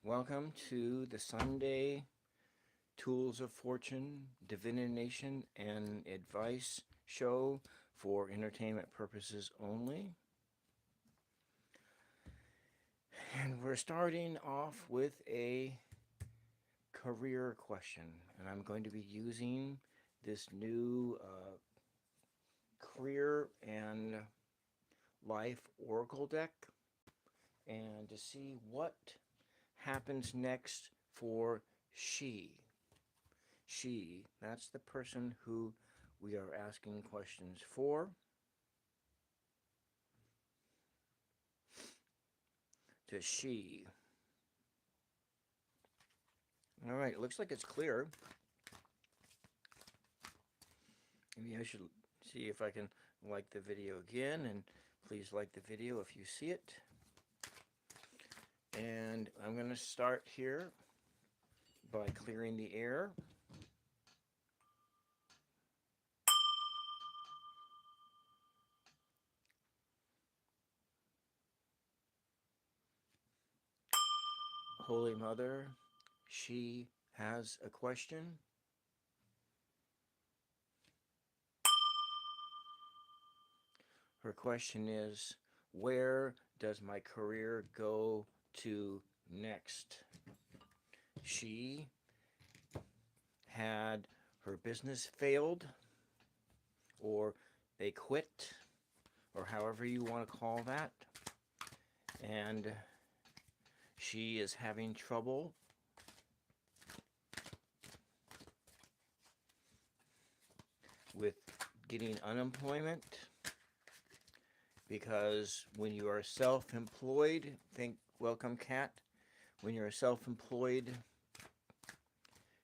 Welcome to the Sunday Tools of Fortune, Divination, and Advice show for entertainment purposes only. And we're starting off with a career question. And I'm going to be using this new career and life oracle deck and to see what happens next for she. She, that's the person who we are asking questions for. To she. All right, it looks like it's clear. Maybe I should see if I can like the video again, and please like the video if you see it. And I'm going to start here by clearing the air. Holy Mother, she has a question. Her question is, where does my career go to next? She had her business failed, or they quit, or however you want to call that, and she is having trouble with getting unemployment, because when you are self-employed, welcome Kat, when you're self-employed,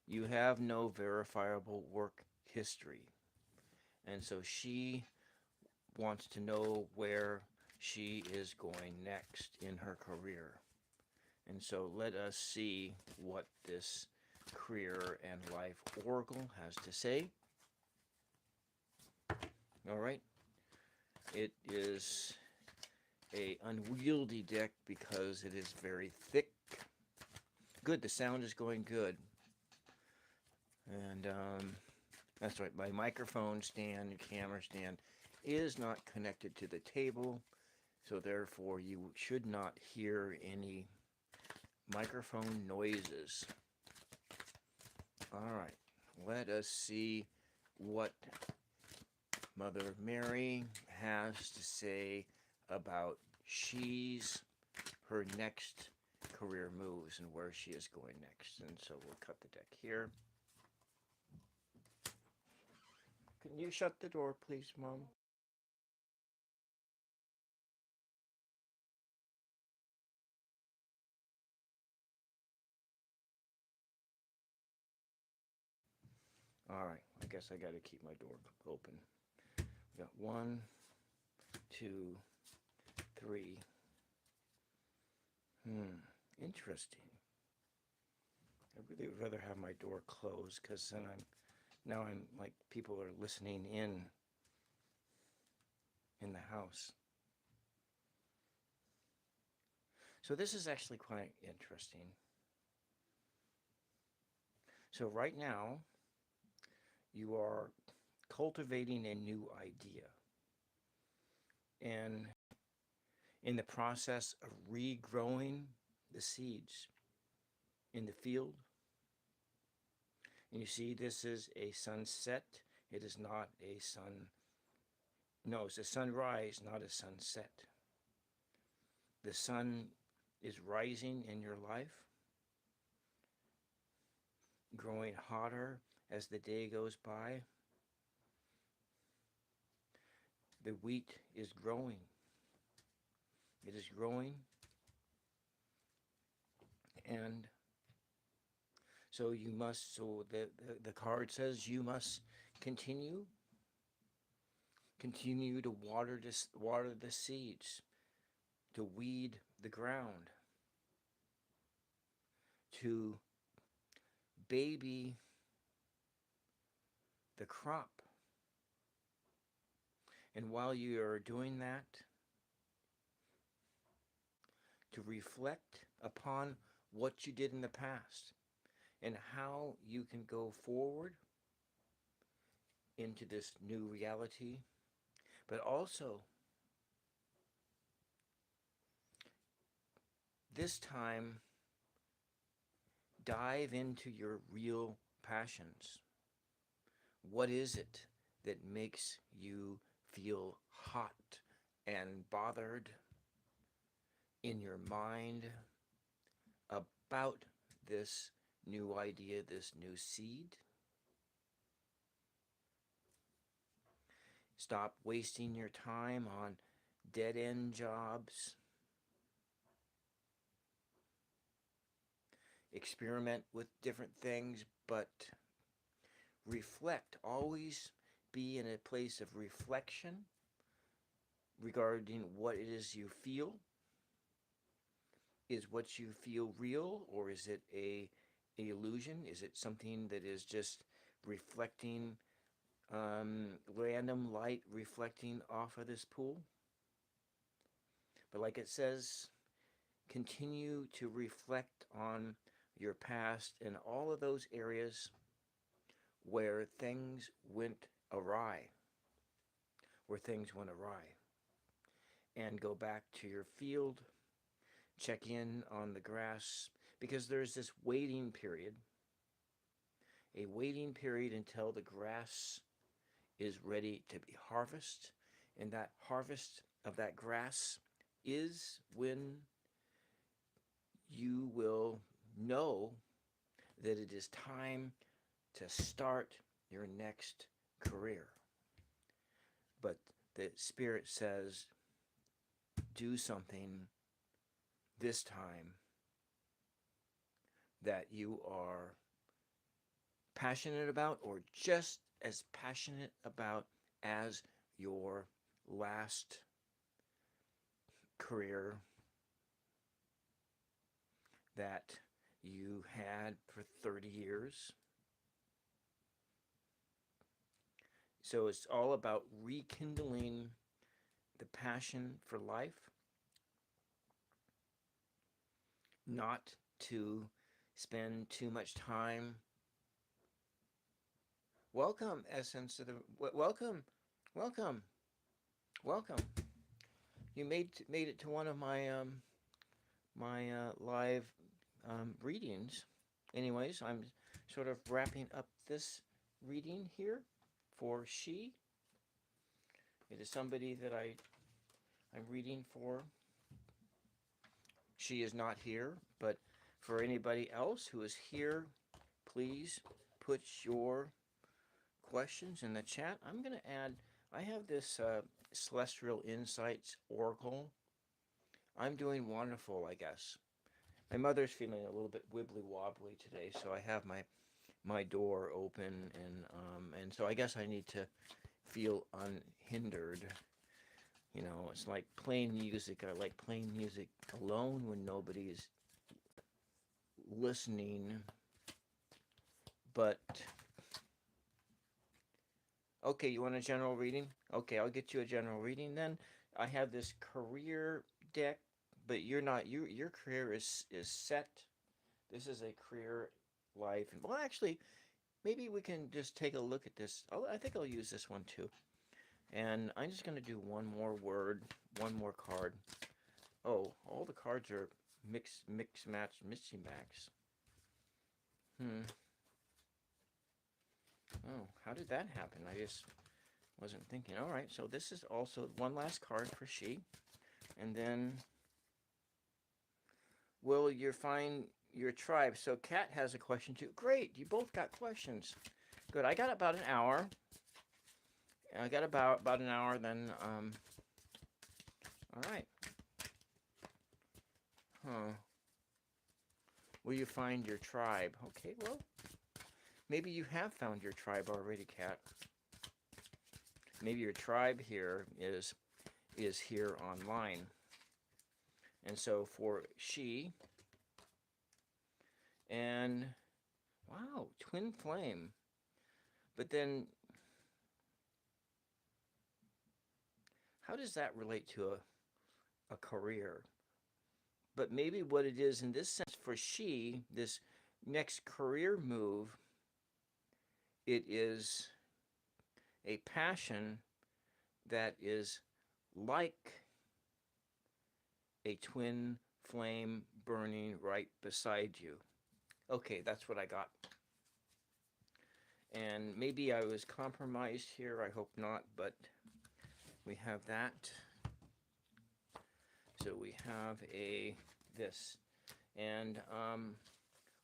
you have no verifiable work history. And so she wants to know where she is going next in her career. And so let us see what this career and life oracle has to say. All right. It is a unwieldy deck because it is very thick. Good, the sound is going good. And that's right, my microphone stand and camera stand is not connected to the table, so therefore you should not hear any microphone noises. All right, let us see what Mother Mary has to say about her next career moves and where she is going next. And so we'll cut the deck here. Can you shut the door, please, Mom? All right, I guess I got to keep my door open. We got 1, 2, 3. Interesting. I really would rather have my door closed because then I'm like people are listening in the house. So this is actually quite interesting. So right now, you are cultivating a new idea. And in the process of regrowing the seeds in the field, and you see this is a sunset. It is not a it's a sunrise, not a sunset. The sun is rising in your life, growing hotter as the day goes by. The wheat is growing. It is growing. And so the card says you must continue to water the seeds, to weed the ground, to baby the crop. And while you are doing that, to reflect upon what you did in the past and how you can go forward into this new reality, but also this time dive into your real passions. What is it that makes you feel hot and bothered in your mind about this new idea, this new seed? Stop wasting your time on dead-end jobs. Experiment with different things, but reflect. Always be in a place of reflection regarding what it is you feel. Is what you feel real, or is it a illusion? Is it something that is just reflecting, random light reflecting off of this pool? But like it says, continue to reflect on your past and all of those areas where things went awry, and go back to your field, check in on the grass, because there's this waiting period, a waiting period until the grass is ready to be harvested, and that harvest of that grass is when you will know that it is time to start your next career. But the Spirit says, do something this time that you are passionate about, or just as passionate about as your last career that you had for 30 years. So it's all about rekindling the passion for life, not to spend too much time. Welcome, Essence of the welcome. You made it to one of my live readings. Anyways, I'm sort of wrapping up this reading here for she. It is somebody that I'm reading for. She is not here, but for anybody else who is here, please put your questions in the chat. I'm going to add, I have this Celestial Insights Oracle. I'm doing wonderful, I guess. My mother's feeling a little bit wibbly wobbly today, so I have my door open, and so I guess I need to feel unhindered. You know, it's like playing music. I like playing music alone when nobody's listening. But okay, you want a general reading? Okay, I'll get you a general reading then. I have this career deck, but you're not. Your career is set. This is a career life. Well, actually, maybe we can just take a look at this. I think I'll use this one too. And I'm just going to do one more word, one more card. Oh, all the cards are mix, match, misty max. Oh, how did that happen? I just wasn't thinking. All right, so this is also one last card for she. And then will you find your tribe? So Kat has a question too. Great, you both got questions. Good, I got about an hour. I got about an hour then. All right. Will you find your tribe? Okay, well, maybe you have found your tribe already, Kat. Maybe your tribe here is here online. And so for she, and wow, twin flame. But then how does that relate to a career? But maybe what it is in this sense for she, this next career move, it is a passion that is like a twin flame burning right beside you. Okay, that's what I got. And maybe I was compromised here. I hope not, but we have that. So we have this. And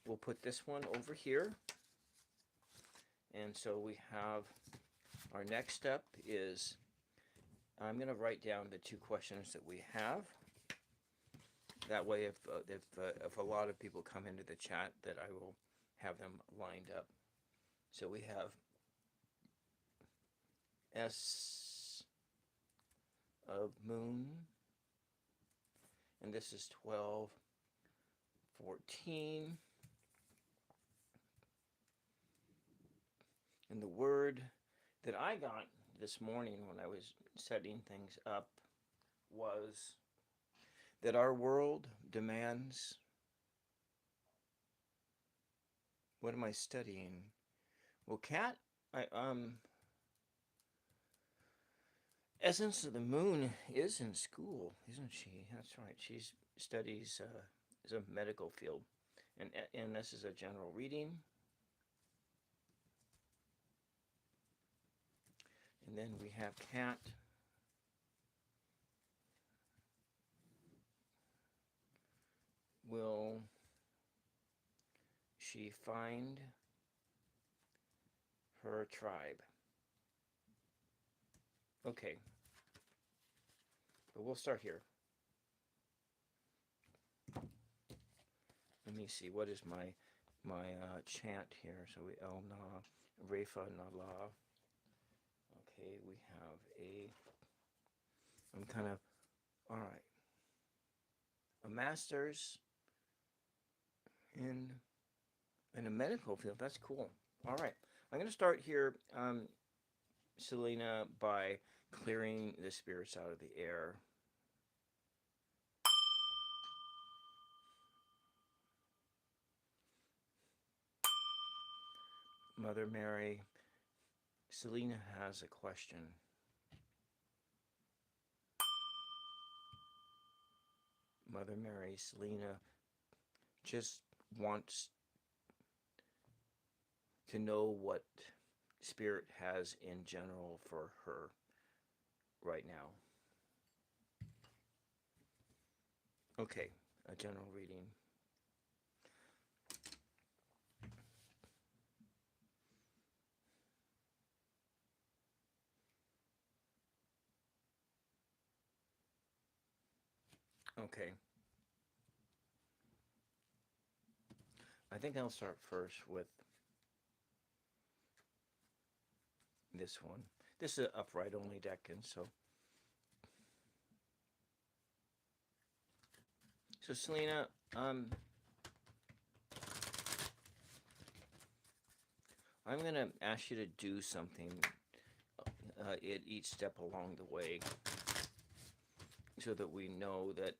we'll put this one over here. And so we have our next step is I'm going to write down the 2 questions that we have. That way, if a lot of people come into the chat, that I will have them lined up. So we have S of moon, and this is 12, 14. And the word that I got this morning when I was setting things up was that our world demands. What am I studying? Well, Kat, Essence of the Moon is in school, isn't she? That's right. She studies is a medical field, and this is a general reading. And then we have Kat. Will she find her tribe? Okay. But we'll start here. Let me see. What is my chant here? So we El Na, Refa Nala. Okay, we have I'm kind of, all right. A master's in a medical field. That's cool. All right. I'm going to start here, Selena, by clearing the spirits out of the air. Mother Mary, Selena has a question. Mother Mary, Selena just wants to know what Spirit has in general for her right now. Okay, a general reading. Okay. I think I'll start first with this one. This is an upright only deck, and so Selena, I'm going to ask you to do something at each step along the way so that we know that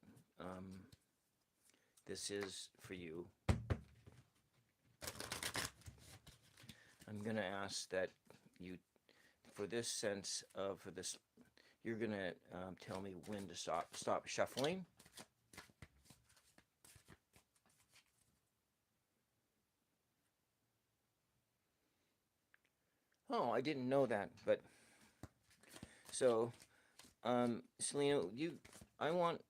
this is for you. I'm going to ask that you, for this sense of, for this, you're going to tell me when to stop shuffling. Oh, I didn't know that, but so, Selena, I want,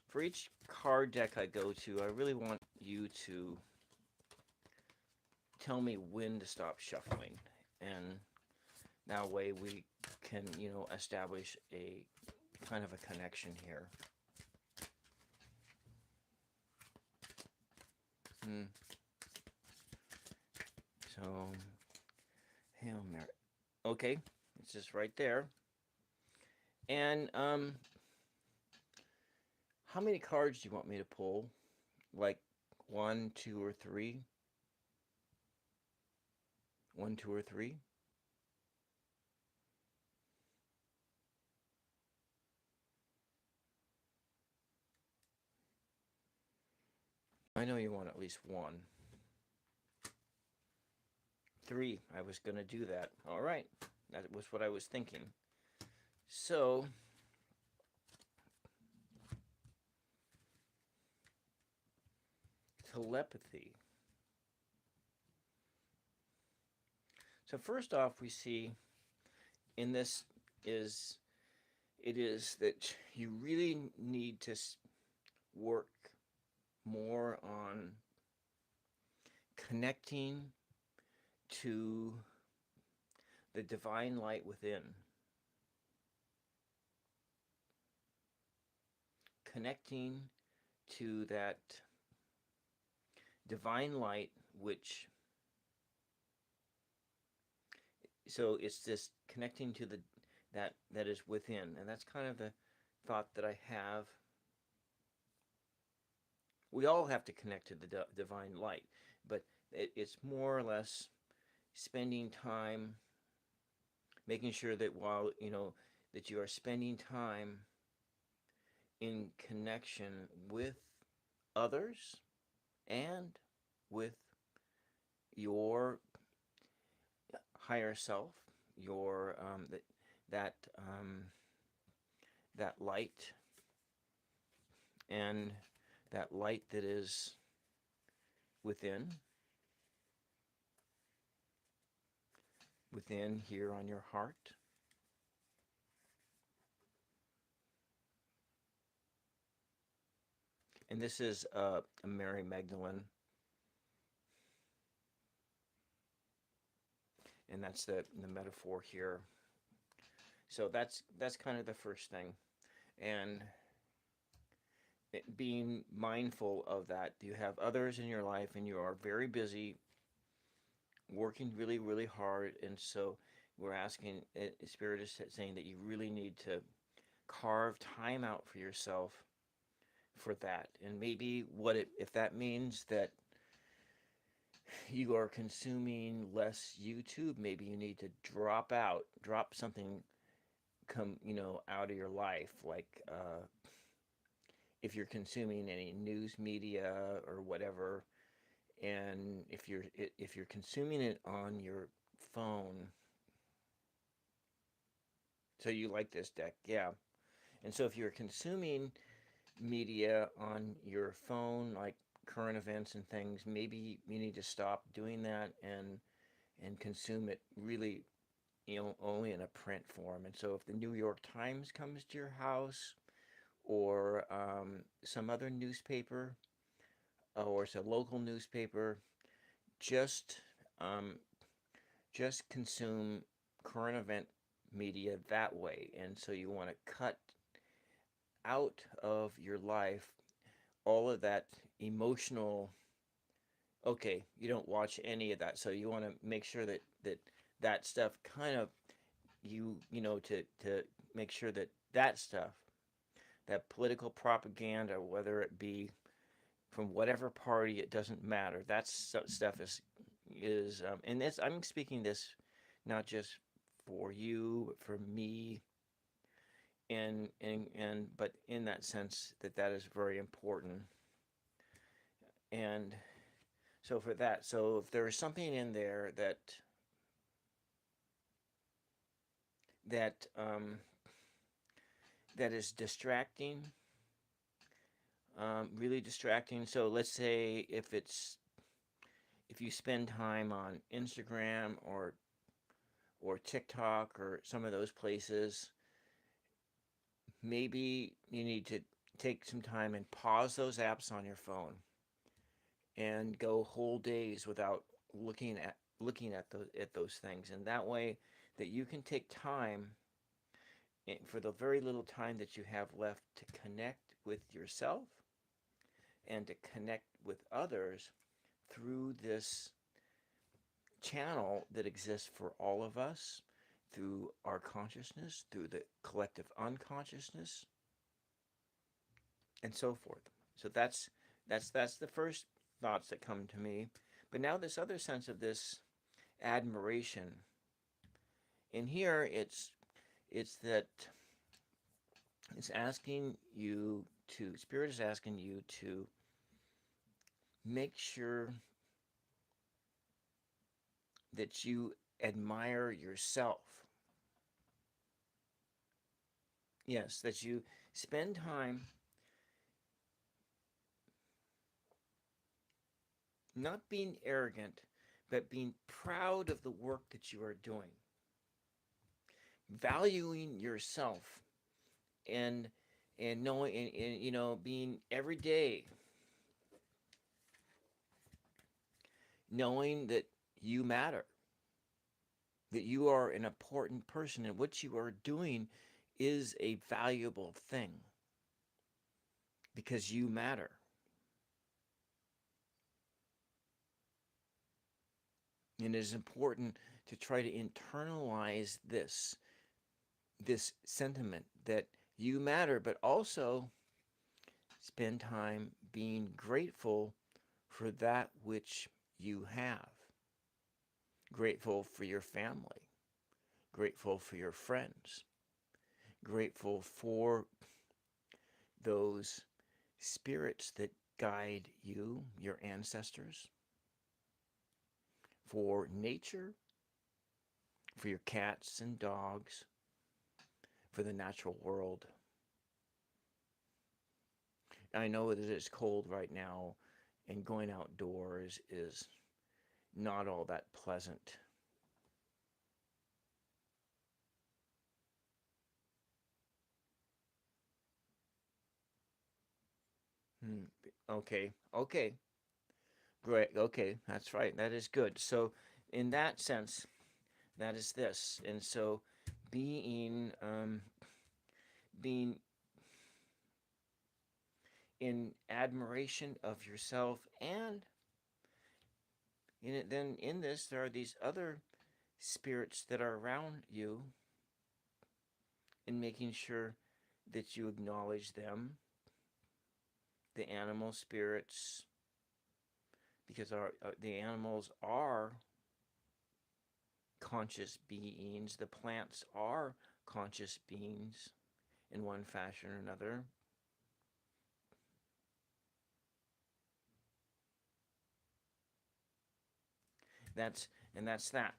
for each card deck I go to, I really want you to tell me when to stop shuffling, and that way we can, establish a kind of a connection here. So, Hail Mary. Okay, it's just right there. And how many cards do you want me to pull? Like 1, 2, or 3? 1, 2, or 3? I know you want at least one. 3. I was going to do that. All right. That was what I was thinking. So, telepathy. So first off, we see in this is it is that you really need to work more on connecting to the divine light within. Connecting to that divine light, which, so it's this connecting to the that is within, and that's kind of the thought that I have. We all have to connect to the divine light, but it's more or less spending time making sure that while that you are spending time in connection with others and with your higher self, your that that light, and that light that is within here on your heart. And this is Mary Magdalene, and that's the metaphor here. So that's kind of the first thing, and being mindful of that. You have others in your life, and you are very busy, working really, really hard, and so we're asking. Spirit is saying that you really need to carve time out for yourself for that, and maybe if that means that you are consuming less YouTube, maybe you need to drop something out of your life, like if you're consuming any news media or whatever, and if you're consuming it on your phone. So you like this deck, yeah. And so if you're consuming media on your phone, like current events and things, maybe you need to stop doing that and consume it really, only in a print form. And so if the New York Times comes to your house, or some other newspaper, or it's a local newspaper, just um, just consume current event media that way. And so you want to cut out of your life all of that emotional. Okay, you don't watch any of that, so you want to make sure that stuff kind of to make sure that stuff, that political propaganda, whether it be from whatever party, it doesn't matter. That stuff is and this, I'm speaking this not just for you, but for me, and but in that sense that is very important. And so for that, so if there is something in there that that is distracting, really distracting. So let's say if you spend time on Instagram or TikTok or some of those places, maybe you need to take some time and pause those apps on your phone and go whole days without looking at those things, and that way that you can take time for the very little time that you have left to connect with yourself and to connect with others through this channel that exists for all of us, through our consciousness, through the collective unconsciousness, and so forth. So that's the first thoughts that come to me. But now this other sense of this admiration. In here, it's that it's asking you to, Spirit is asking you to make sure that you admire yourself. Yes, that you spend time not being arrogant, but being proud of the work that you are doing, valuing yourself, and knowing, and being every day knowing that you matter, that you are an important person, and what you are doing is a valuable thing because you matter. And it is important to try to internalize this sentiment that you matter, but also spend time being grateful for that which you have. Grateful for your family, grateful for your friends, grateful for those spirits that guide you, your ancestors, for nature, for your cats and dogs, for the natural world. I know that it's cold right now, and going outdoors is not all that pleasant. Hmm. Okay, okay, great. Okay, that's right. That is good. So, in that sense, that is this. And so, being being in admiration of yourself, and in it, then in this there are these other spirits that are around you, and making sure that you acknowledge them, the animal spirits, because the animals are conscious beings, the plants are conscious beings in one fashion or another. That's that.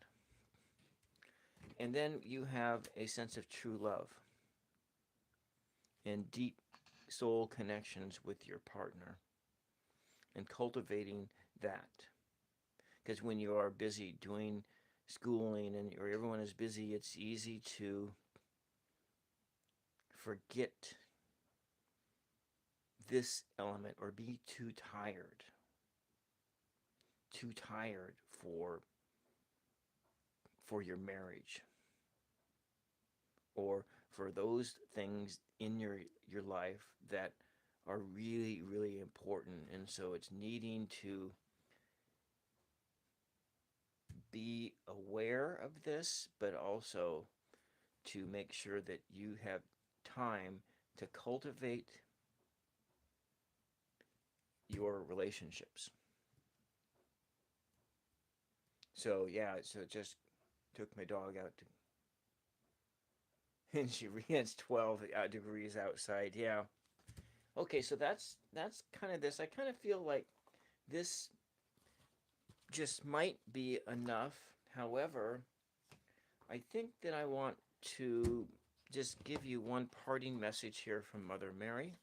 And then you have a sense of true love and deep soul connections with your partner, and cultivating that. Because when you are busy doing schooling, or everyone is busy, it's easy to forget this element, or be too tired for your marriage, or for those things in your life that are really, really important. And so it's needing to be aware of this, but also to make sure that you have time to cultivate your relationships. So yeah, so just took my dog out to, and it's 12 degrees outside. Yeah. Okay, so that's kind of this. I kind of feel like this just might be enough. However, I think that I want to just give you one parting message here from Mother Mary.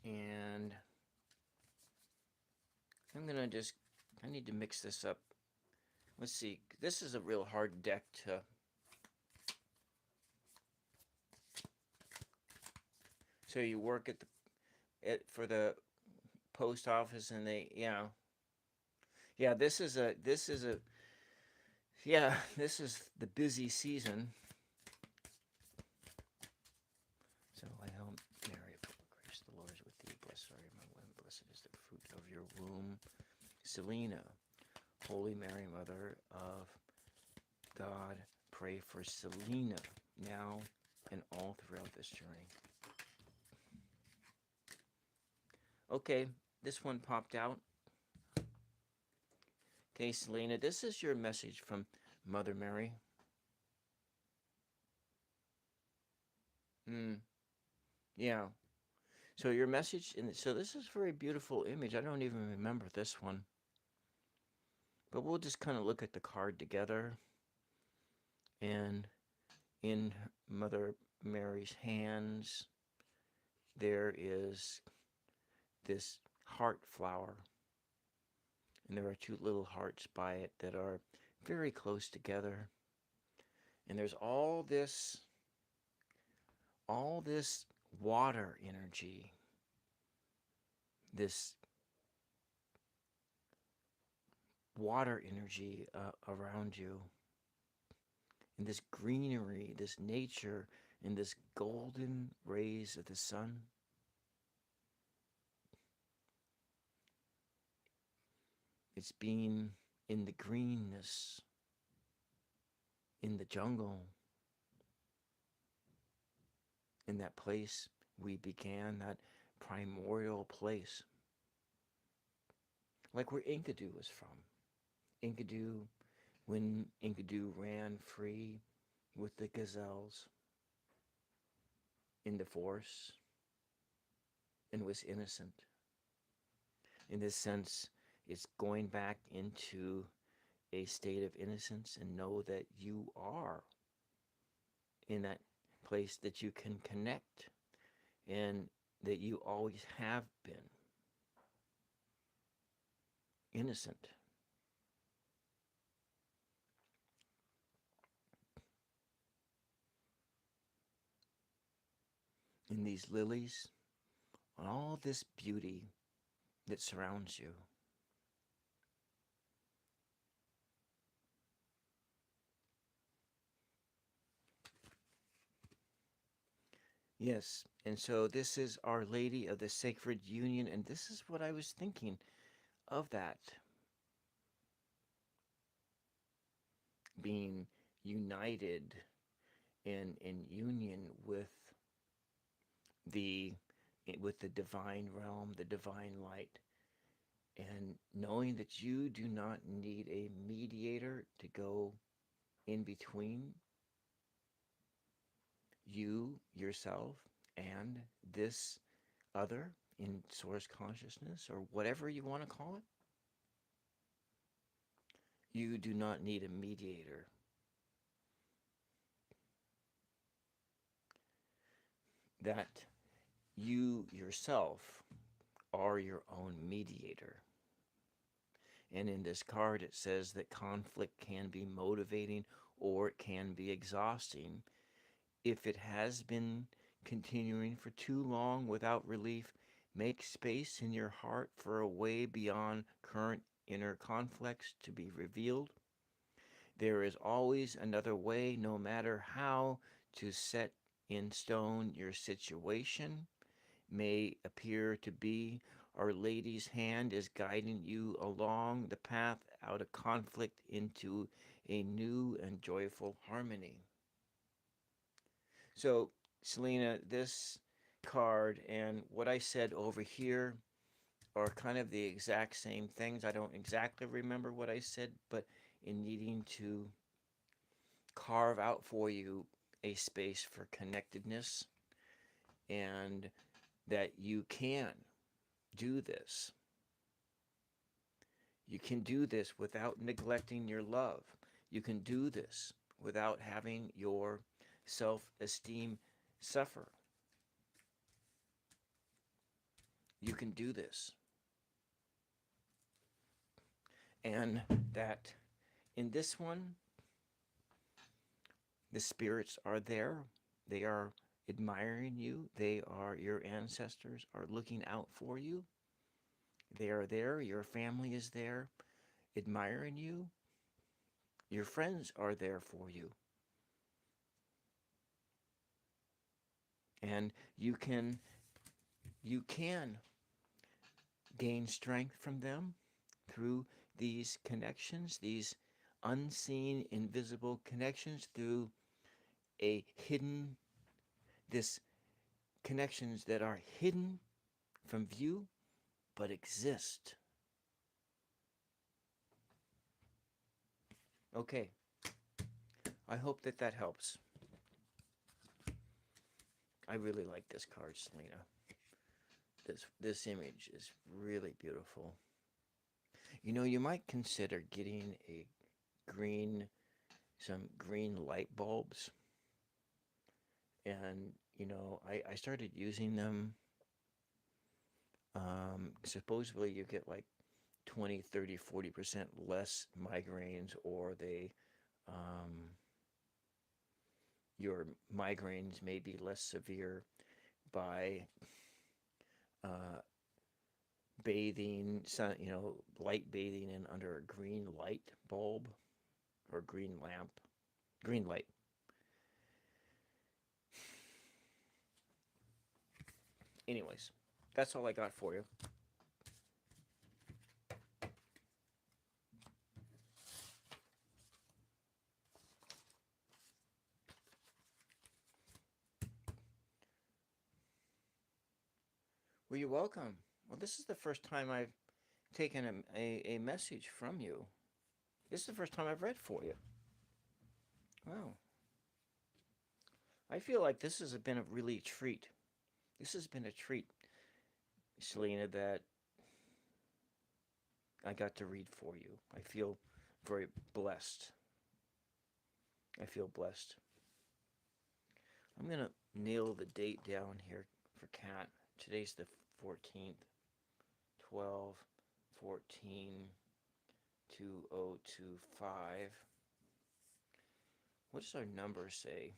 And I need to mix this up. Let's see. This is a real hard deck to. So you work for the post office, and yeah, this is the busy season. So I help Mary, full of grace, the Lord is with thee. Blessed are you among women, blessed is the fruit of your womb. Selena, Holy Mary, Mother of God, pray for Selena now and all throughout this journey. Okay, this one popped out. Okay, Selena, this is your message from Mother Mary. Yeah. So your message, so this is a very beautiful image. I don't even remember this one. But we'll just kind of look at the card together. And in Mother Mary's hands, there is this heart flower. And there are two little hearts by it that are very close together. And there's all this water energy, this water energy around you, and this greenery, this nature, and this golden rays of the sun. It's being in the greenness, in the jungle, in that place we began, that primordial place. Like where Enkidu was from. Enkidu, when Enkidu ran free with the gazelles in the forest and was innocent. In this sense, it's going back into a state of innocence and know that you are in that place, that you can connect, and that you always have been innocent. In these lilies, on all this beauty that surrounds you. Yes, and so this is Our Lady of the Sacred Union, and this is what I was thinking of, that being united in union the with the divine realm, the divine light, and knowing that you do not need a mediator to go in between you, yourself, and this other in source consciousness, or whatever you want to call it. You do not need a mediator. That you yourself are your own mediator. And in this card it says that conflict can be motivating or it can be exhausting. If it has been continuing for too long without relief, make space in your heart for a way beyond current inner conflicts to be revealed. There is always another way, no matter how to set in stone your situation may appear to be. Our Lady's hand is guiding you along the path out of conflict into a new and joyful harmony. So, Selena, this card and what I said over here are kind of the exact same things. I don't exactly remember what I said, but in needing to carve out for you a space for connectedness, and that you can do this. You can do this without neglecting your love. You can do this without having your self-esteem suffer. You can do this. And that in this one, the spirits are there. They are admiring you. Your ancestors are looking out for you. They are there. Your family is there admiring you. Your friends are there for you. And you can gain strength from them through these connections, these unseen, invisible connections, through connections that are hidden from view, but exist. Okay, I hope that helps. I really like this card, Selena. This image is really beautiful. You know, you might consider getting green some green light bulbs, and I started using them. Supposedly you get like 20, 30, 40% less migraines, or um, your migraines may be less severe by uh, bathing, light bathing in under a green light bulb or green lamp, green light. Anyways, that's all I got for you. Well, you're welcome. Well, this is the first time I've taken a message from you. This is the first time I've read for you. Wow. I feel like this has been a really treat. This has been a treat, Selena, that I got to read for you. I feel very blessed. I feel blessed. I'm going to nail the date down here for Kat. Today's the 14th, 12, 14, 2025. What does our number say?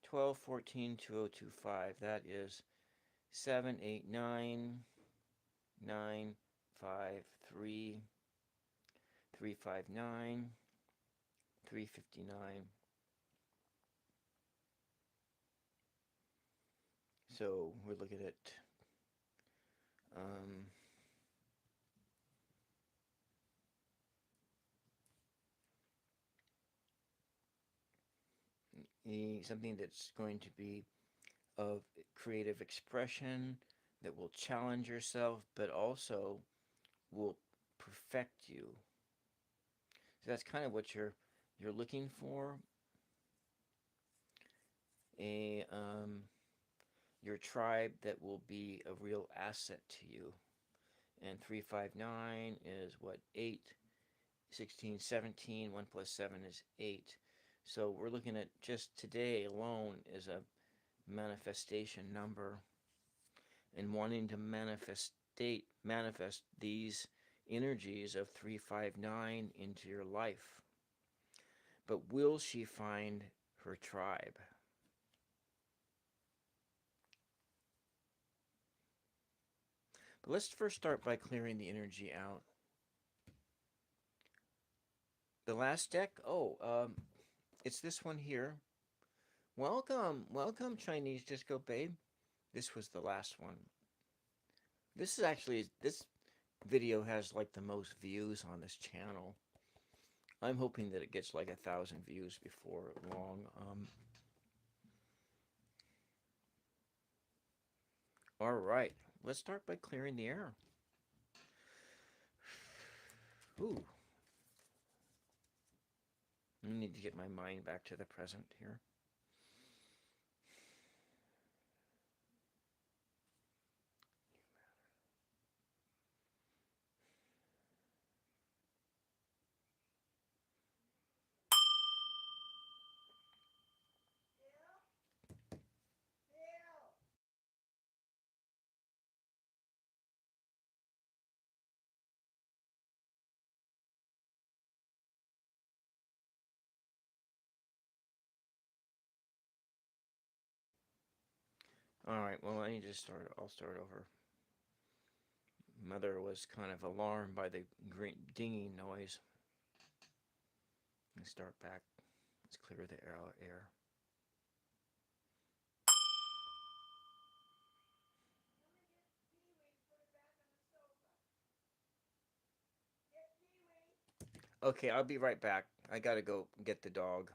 12, 14, 2025. That is 789 953 359 359. So we're looking at um, something that's going to be of creative expression, that will challenge yourself, but also will perfect you. So that's kind of what you're looking for. A Your tribe that will be a real asset to you. And 359 is what, 8, 16, 17. 1 plus 7 is 8. So we're looking at just today alone is a manifestation number, and wanting to manifest these energies of 359 into your life. But will she find her tribe? But let's first start by clearing the energy out. The last deck, it's this one here. Welcome, Chinese Disco Babe. This was the last one. This video has like the most views on this channel. I'm hoping that it gets like 1,000 views before long. All right, let's start by clearing the air. Ooh. I need to get my mind back to the present here. All right, well, I'll start over. Mother was kind of alarmed by the dinging noise. Let's start back. Let's clear the air. Okay, I'll be right back. I gotta go get the dog.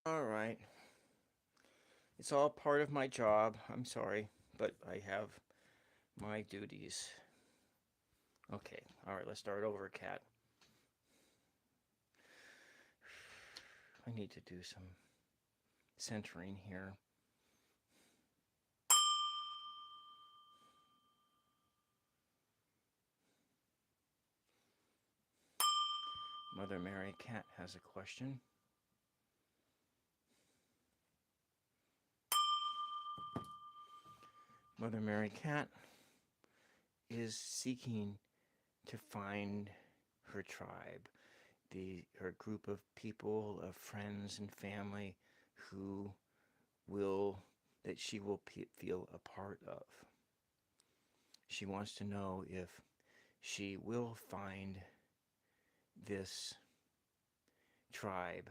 All right. It's all part of my job. I'm sorry, but I have my duties. Okay. All right, let's start over, Cat. I need to do some centering here. Mother Mary Cat has a question. Mother Mary Cat is seeking to find her tribe, her group of people, of friends and family who will that she will feel a part of. She wants to know if she will find this tribe.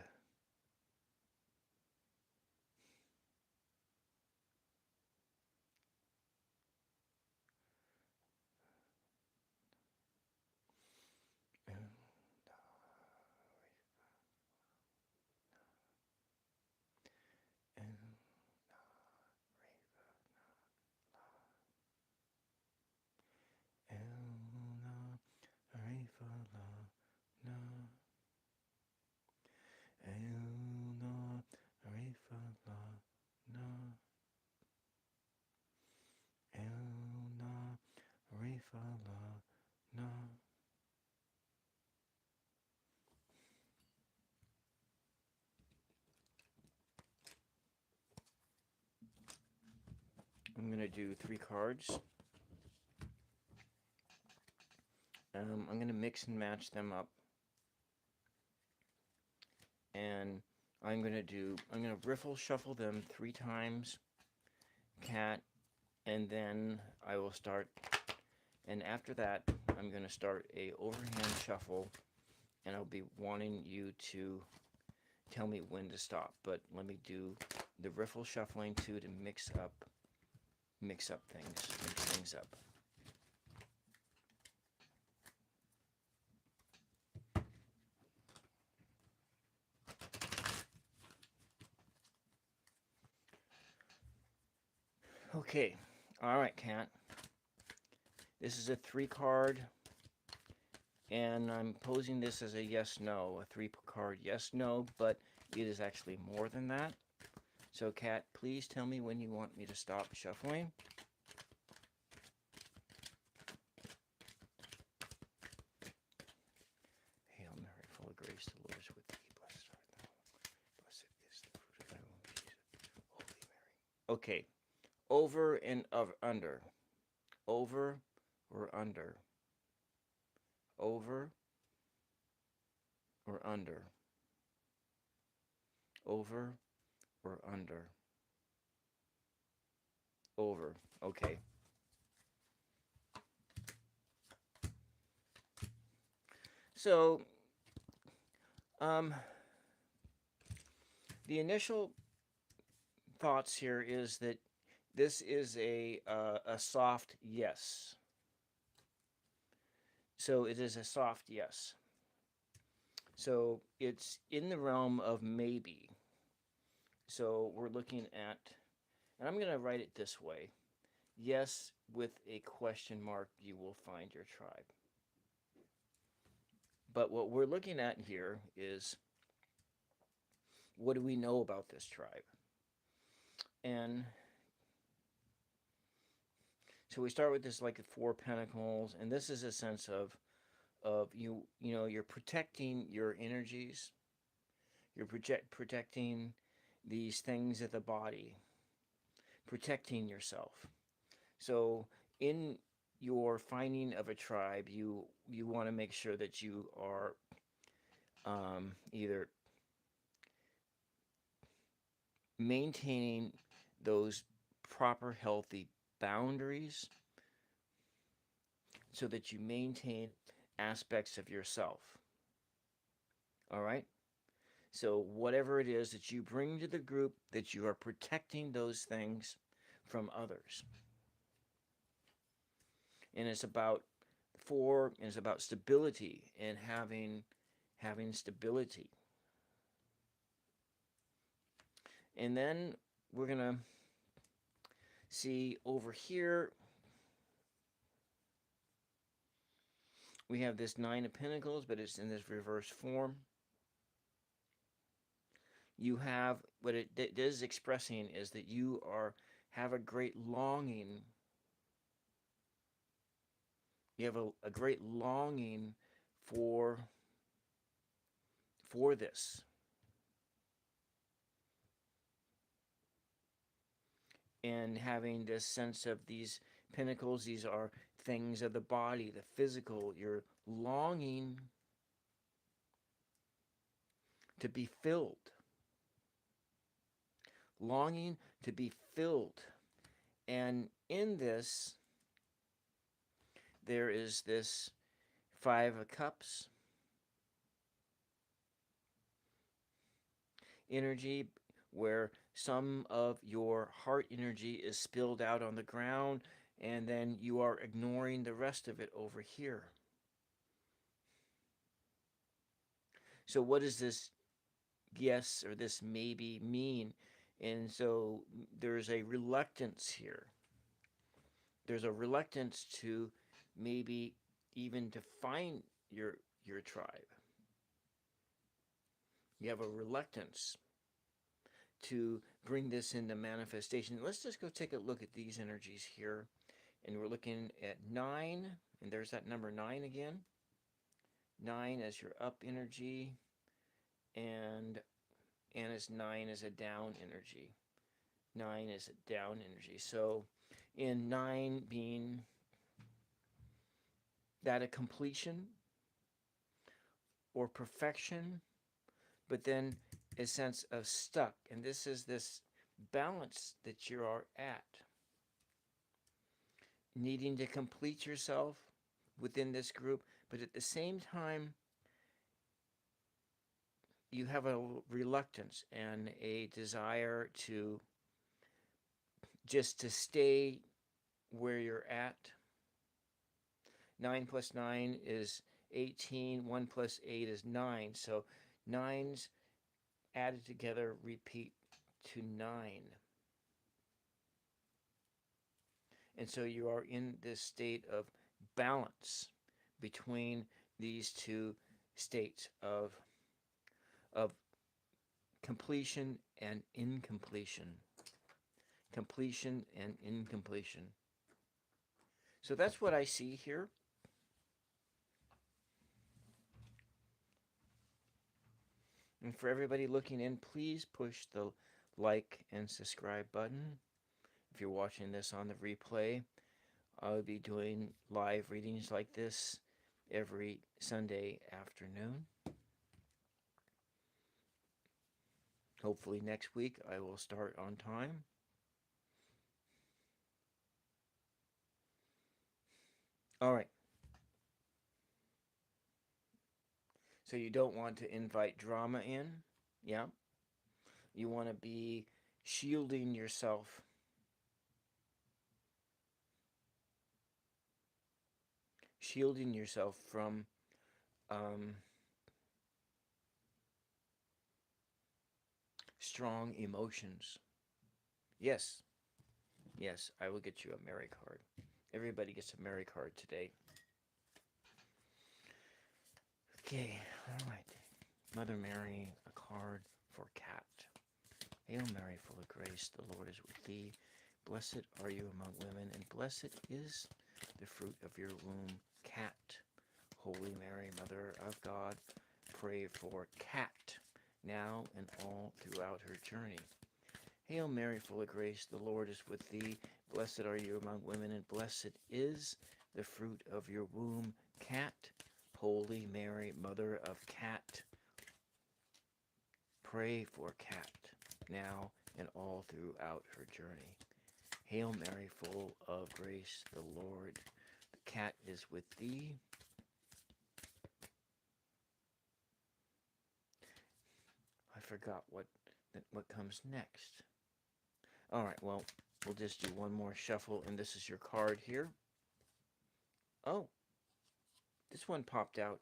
I'm going to do 3 cards. I'm going to mix and match them up. And I'm going to riffle shuffle them 3 times, Cat, and then I will start. And after that, I'm going to start a overhand shuffle, and I'll be wanting you to tell me when to stop. But let me do the riffle shuffling too to mix up things, mix things up. Okay, all right, Cat. This is a 3 card, and I'm posing this as a yes/no, a 3 card yes/no, but it is actually more than that. So, Cat, please tell me when you want me to stop shuffling. Hail Mary, full of grace, the Lord is with thee. Blessed art thou. Blessed is the fruit of thy womb, Jesus. Holy Mary. Okay, over and under. Over or under. Over or under. Over or under. Over. Okay. So, the initial thoughts here is that this is a soft yes. So it is a soft yes. So it's in the realm of maybe. So we're looking at, and I'm going to write it this way. Yes, with a question mark, you will find your tribe. But what we're looking at here is, what do we know about this tribe? And so we start with this like 4 pentacles, and this is a sense of you know, you're protecting your energies. You're protecting these things of the body, protecting yourself. So in your finding of a tribe, you want to make sure that you are either maintaining those proper healthy boundaries so that you maintain aspects of yourself. All right? So whatever it is that you bring to the group, that you are protecting those things from others. And it's about stability and having stability. And then we're going to see over here, we have this Nine of Pentacles, but it's in this reverse form. You have, what it is expressing is that you have a great longing. You have a great longing for this. And having this sense of these pentacles, these are things of the body, the physical. You're longing to be filled. Longing to be filled. And in this, there is this Five of Cups energy, where some of your heart energy is spilled out on the ground, and then you are ignoring the rest of it over here. So what does this yes or this maybe mean? And so there's a reluctance here. There's a reluctance to maybe even define your tribe. You have a reluctance to bring this into manifestation. Let's just go take a look at these energies here. And we're looking at 9, and there's that number 9 again. 9 as your up energy, and as 9 is a down energy. 9 is a down energy. So in 9 being that a completion or perfection, but then a sense of stuck. And this is this balance that you are at. Needing to complete yourself within this group, but at the same time, you have a reluctance and a desire to just to stay where you're at. 9 plus 9 is 18. 1 plus 8 is 9. So 9s added together repeat to 9. And so you are in this state of balance between these two states of completion and incompletion. Completion and incompletion. So that's what I see here. And for everybody looking in, please push the like and subscribe button. If you're watching this on the replay, I'll be doing live readings like this every Sunday afternoon. Hopefully next week I will start on time. All right. So you don't want to invite drama in, yeah? You want to be shielding yourself. Shielding yourself from strong emotions. Yes. Yes, I will get you a Mary card. Everybody gets a Mary card today. Okay, all right. Mother Mary, a card for Cat. Hail Mary, full of grace, the Lord is with thee. Blessed are you among women, and blessed is the fruit of your womb, Cat. Holy Mary, Mother of God, pray for Cat, now and all throughout her journey. Hail Mary, full of grace, the Lord is with thee. Blessed are you among women, and blessed is the fruit of your womb, Cat. Holy Mary, Mother of Cat, pray for Cat, now and all throughout her journey. Hail Mary, full of grace, the Lord, the Cat is with thee. I forgot what comes next. All right, well, we'll just do one more shuffle, and this is your card here. Oh, this one popped out.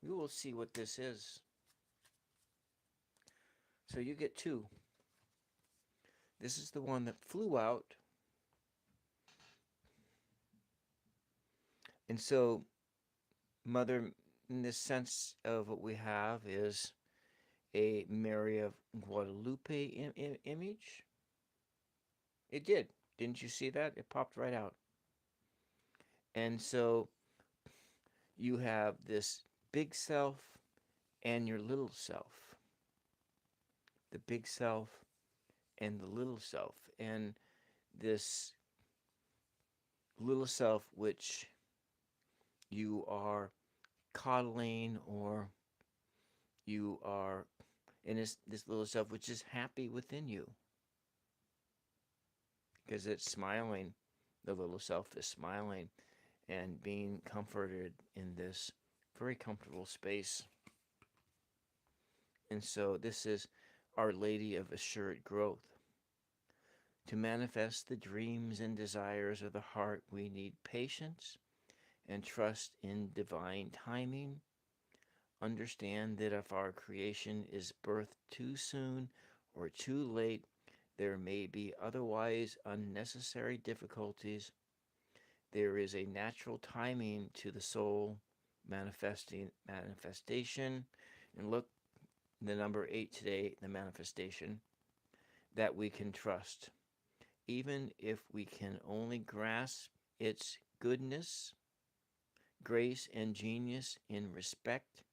We will see what this is. So you get two. This is the one that flew out. And so, Mother, in this sense of what we have, is a Mary of Guadalupe image. It did. Didn't you see that? It popped right out. And so you have this big self and your little self. The big self and the little self. And this little self, which you are coddling, or you are in this little self, which is happy within you because it's smiling. The little self is smiling and being comforted in this very comfortable space. And so this is Our Lady of Assured Growth. To manifest the dreams and desires of the heart, we need patience and trust in divine timing. Understand that if our creation is birthed too soon or too late, there may be otherwise unnecessary difficulties. There is a natural timing to the soul manifestation. And look, the number 8 today, the manifestation, that we can trust. Even if we can only grasp its goodness, grace, and genius in respect,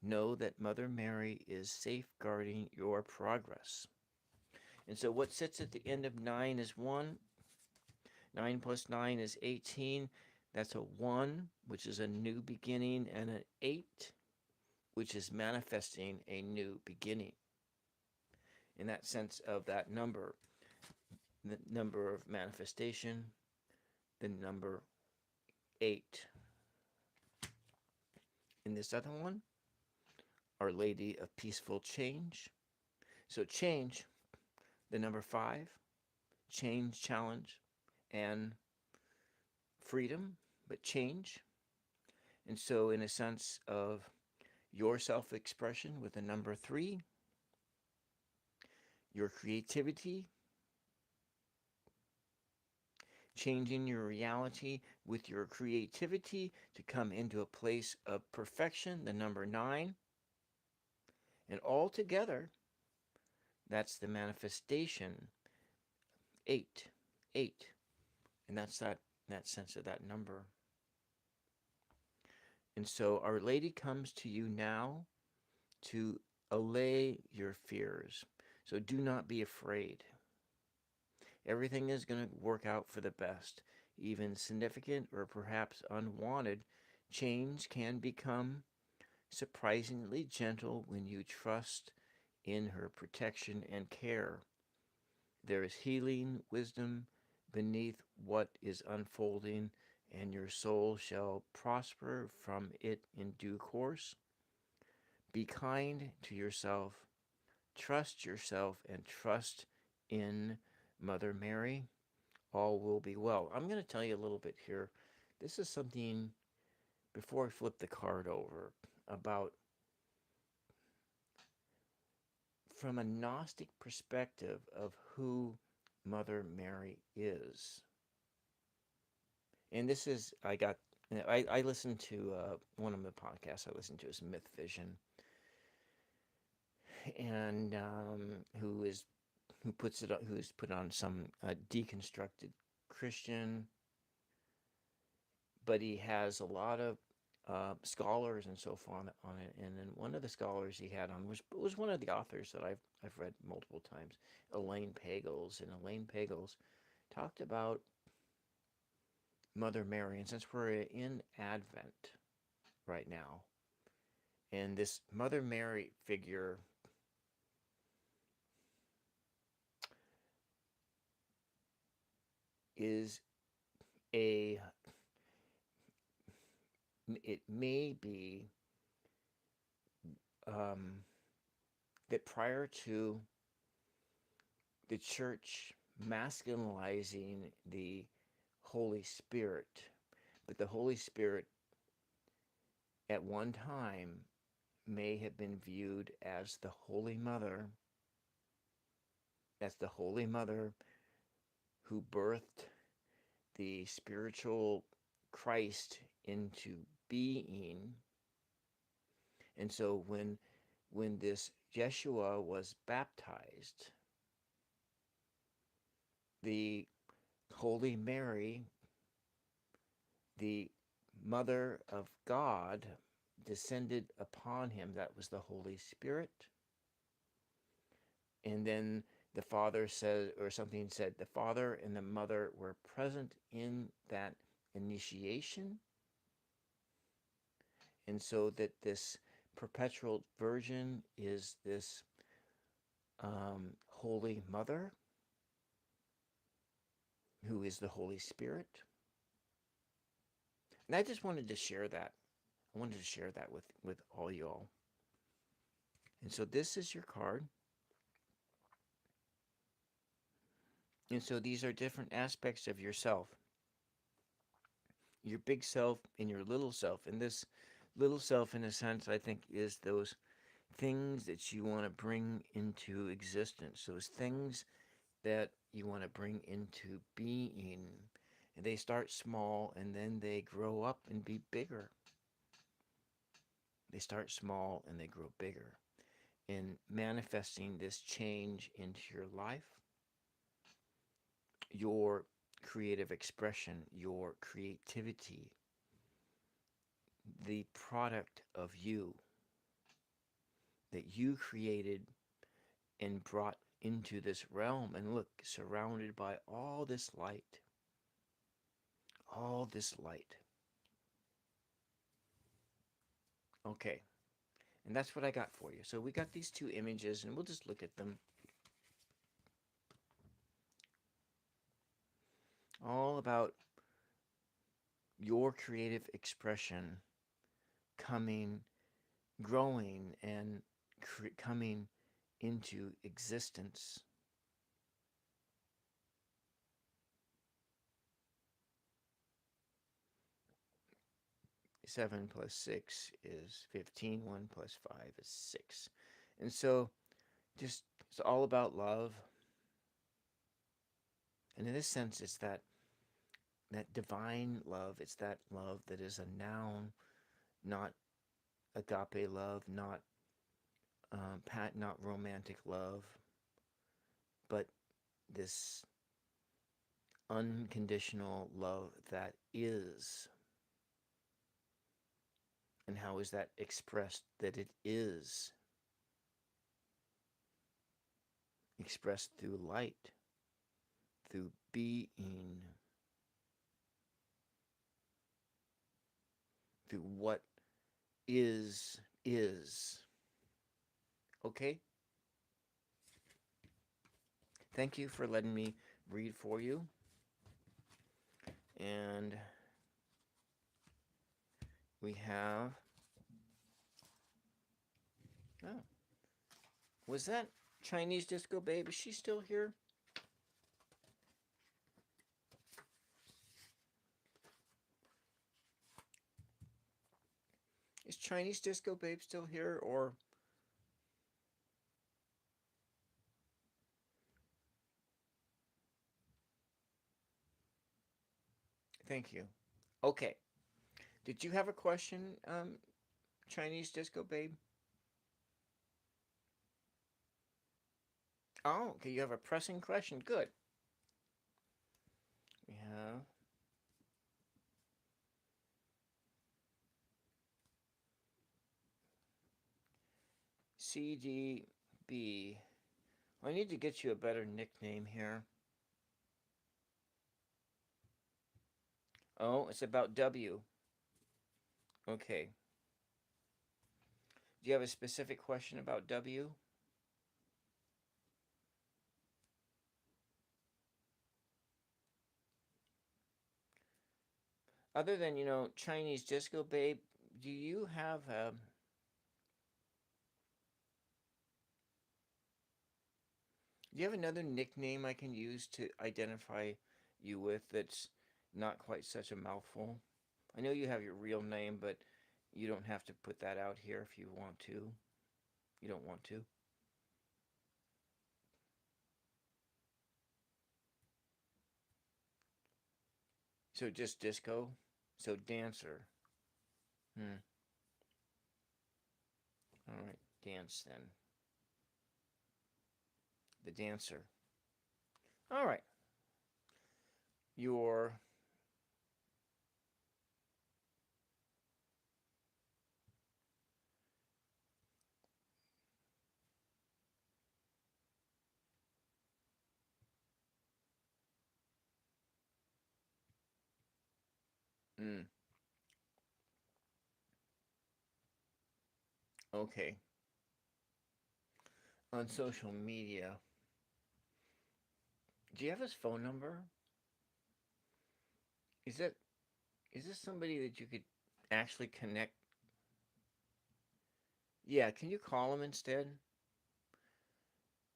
know that Mother Mary is safeguarding your progress. And so what sits at the end of 9 is 1. 9 plus 9 is 18. That's a 1, which is a new beginning, and an 8, which is manifesting a new beginning. In that sense of that number, the number of manifestation, the number 8. In this other one, Our Lady of Peaceful Change. So change, the number 5, change, challenge, and freedom, but change. And so in a sense of your self-expression with the number 3, your creativity, changing your reality with your creativity to come into a place of perfection, the number 9. And all together, that's the manifestation, 8, 8. And that's that sense of that number. And so Our Lady comes to you now to allay your fears. So do not be afraid. Everything is going to work out for the best. Even significant or perhaps unwanted change can become surprisingly gentle when you trust in her protection and care. There is healing wisdom beneath what is unfolding, and your soul shall prosper from it in due course. Be kind to yourself, trust yourself, and trust in Mother Mary. All will be well. I'm going to tell you a little bit here. This is something, before I flip the card over, about from a Gnostic perspective of who Mother Mary is. And this is, I listened to one of the podcasts I listened to is Myth Vision, and who's put on some deconstructed Christian, but he has a lot of scholars and so forth on it. And then one of the scholars he had on was one of the authors that I've read multiple times, Elaine Pagels. And Elaine Pagels talked about Mother Mary. And since we're in Advent right now, and this Mother Mary figure is it may be that prior to the church masculinizing the Holy Spirit, but the Holy Spirit at one time may have been viewed as the Holy Mother, That's the Holy Mother who birthed the spiritual Christ into being. And so when this Yeshua was baptized, the Holy Mary, the Mother of God, descended upon him. That was the Holy Spirit. And then the Father said, or something said, the Father and the Mother were present in that initiation. And so that this perpetual virgin is this Holy Mother, who is the Holy Spirit. And I just wanted to share that. I wanted to share that with all y'all. And so this is your card. And so these are different aspects of yourself. Your big self and your little self. And this little self, in a sense, I think, is those things that you want to bring into existence. Those things that you want to bring into being. And they start small and then they grow up and be bigger. They start small and they grow bigger. In manifesting this change into your life, your creative expression, your creativity, the product of you that you created and brought into this realm. And look, surrounded by all this light. All this light. Okay. And that's what I got for you. So we got these two images, and we'll just look at them. All about your creative expression coming, growing, and coming into existence. Seven plus 6 is 15. 1 plus 5 is 6. And so just it's all about love. And in this sense, it's that divine love. It's that love that is a noun, not agape love, not not romantic love, but this unconditional love that is. And how is that expressed? That it is expressed through light, through being, through what is. Okay? Thank you for letting me read for you. And we have... Oh. Was that Chinese Disco Babe? Is she still here? Is Chinese Disco Babe still here, or... Thank you. Okay. Did you have a question, Chinese Disco Babe? Oh, okay. You have a pressing question. Good. We have... CDB. I need to get you a better nickname here. Oh, it's about W. Okay. Do you have a specific question about W? Other than, Chinese Disco Babe, do you have another nickname I can use to identify you with that's not quite such a mouthful? I know you have your real name, but you don't have to put that out here if you want to. You don't want to? So just disco? So dancer. Hmm. All right, dance then. The dancer. All right. Your mm, okay. On social media. Do you have his phone number? Is that is this somebody that you could actually connect? Yeah, can you call him instead?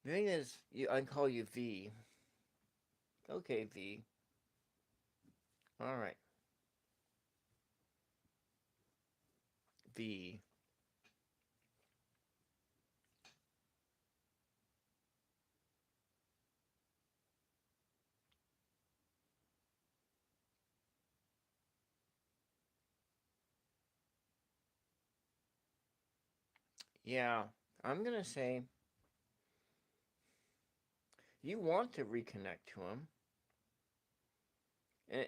The thing is, I can call you V. Okay, V. All right, V. Yeah, I'm gonna say you want to reconnect to him,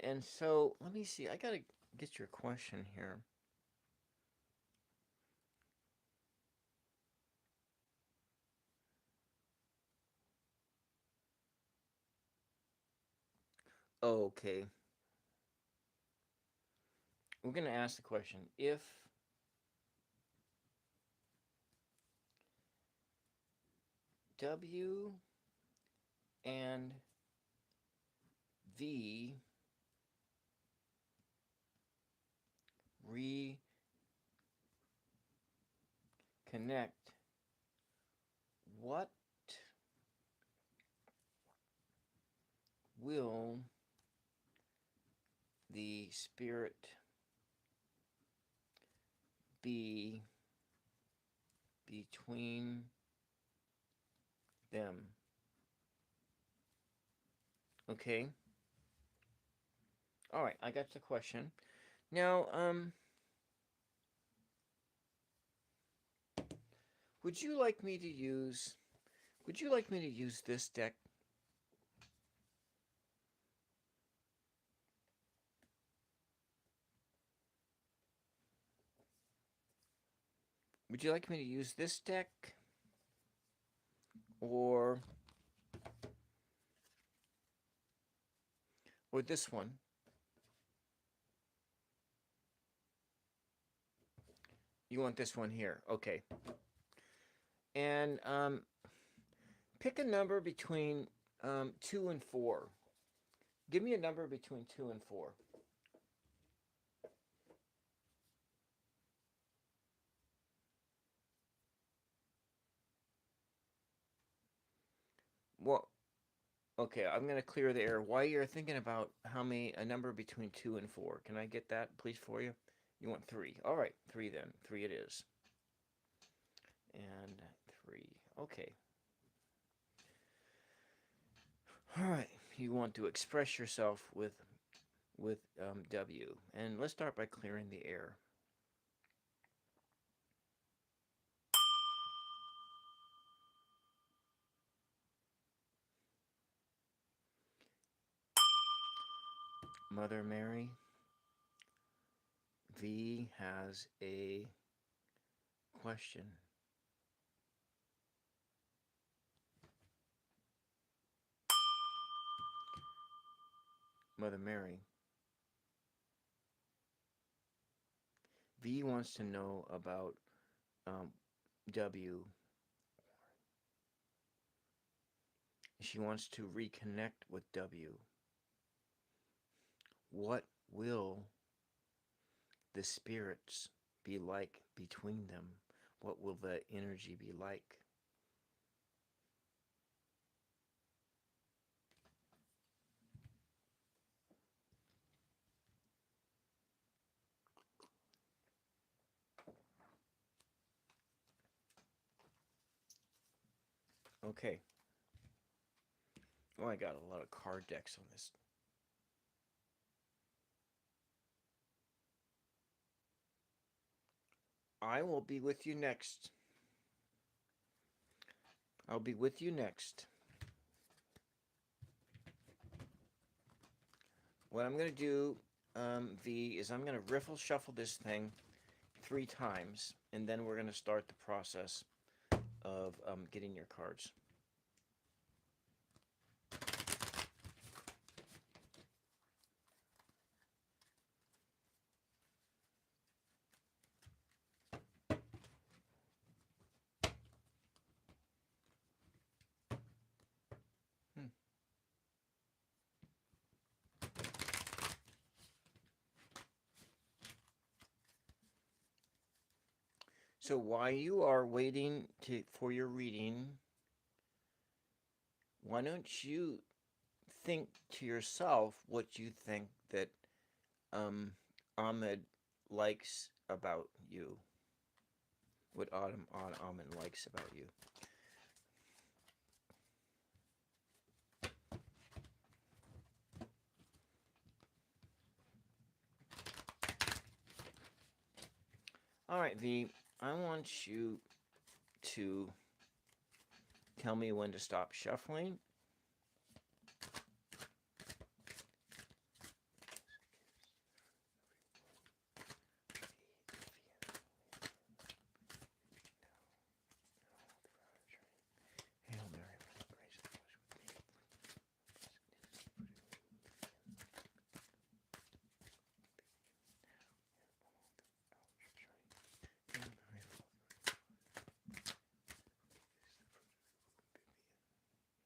and so let me see. I gotta get your question here. Okay, we're gonna ask the question: if W and V reconnect, what will the spirit be between them? Okay. All right, I got the question. Now, would you like me to use would you like me to use this deck? Would you like me to use this deck or this one? You want this one here. Okay. And pick a number between 2 and 4. Give me a number between 2 and 4. Well, okay, I'm going to clear the air. While you're thinking about a number between 2 and 4, can I get that, please, for you? You want 3. All right, 3 then. 3 it is. And 3. Okay. All right. You want to express yourself with W. And let's start by clearing the air. Mother Mary, V has a question. Mother Mary, V wants to know about W. She wants to reconnect with W. What will the spirits be like between them? What will the energy be like? Okay. Oh, I got a lot of card decks on this. I will be with you next. I'll be with you next. What I'm going to do, V, is I'm going to riffle shuffle this thing 3 times, and then we're going to start the process of getting your cards. So while you are waiting for your reading, why don't you think to yourself what you think that Ahmed likes about you? What Ahmed likes about you? All right, V, I want you to tell me when to stop shuffling.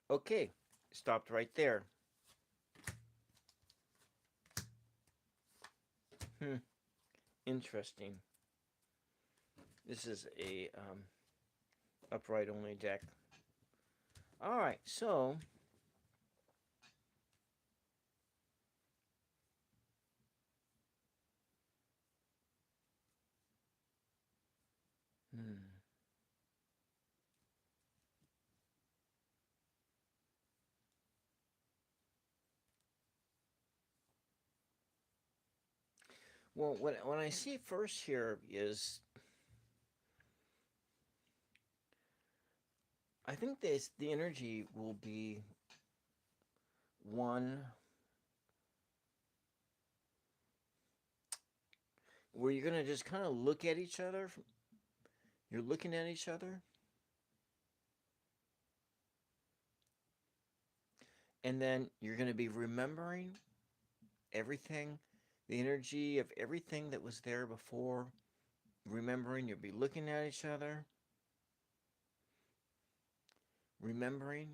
Okay, stopped right there. Interesting. This is a upright only deck. All right, so well, what I see first here is, I think the energy will be one where you're gonna just kind of look at each other. You're looking at each other, and then you're gonna be remembering everything, the energy of everything that was there before. Remembering, you'll be looking at each other, remembering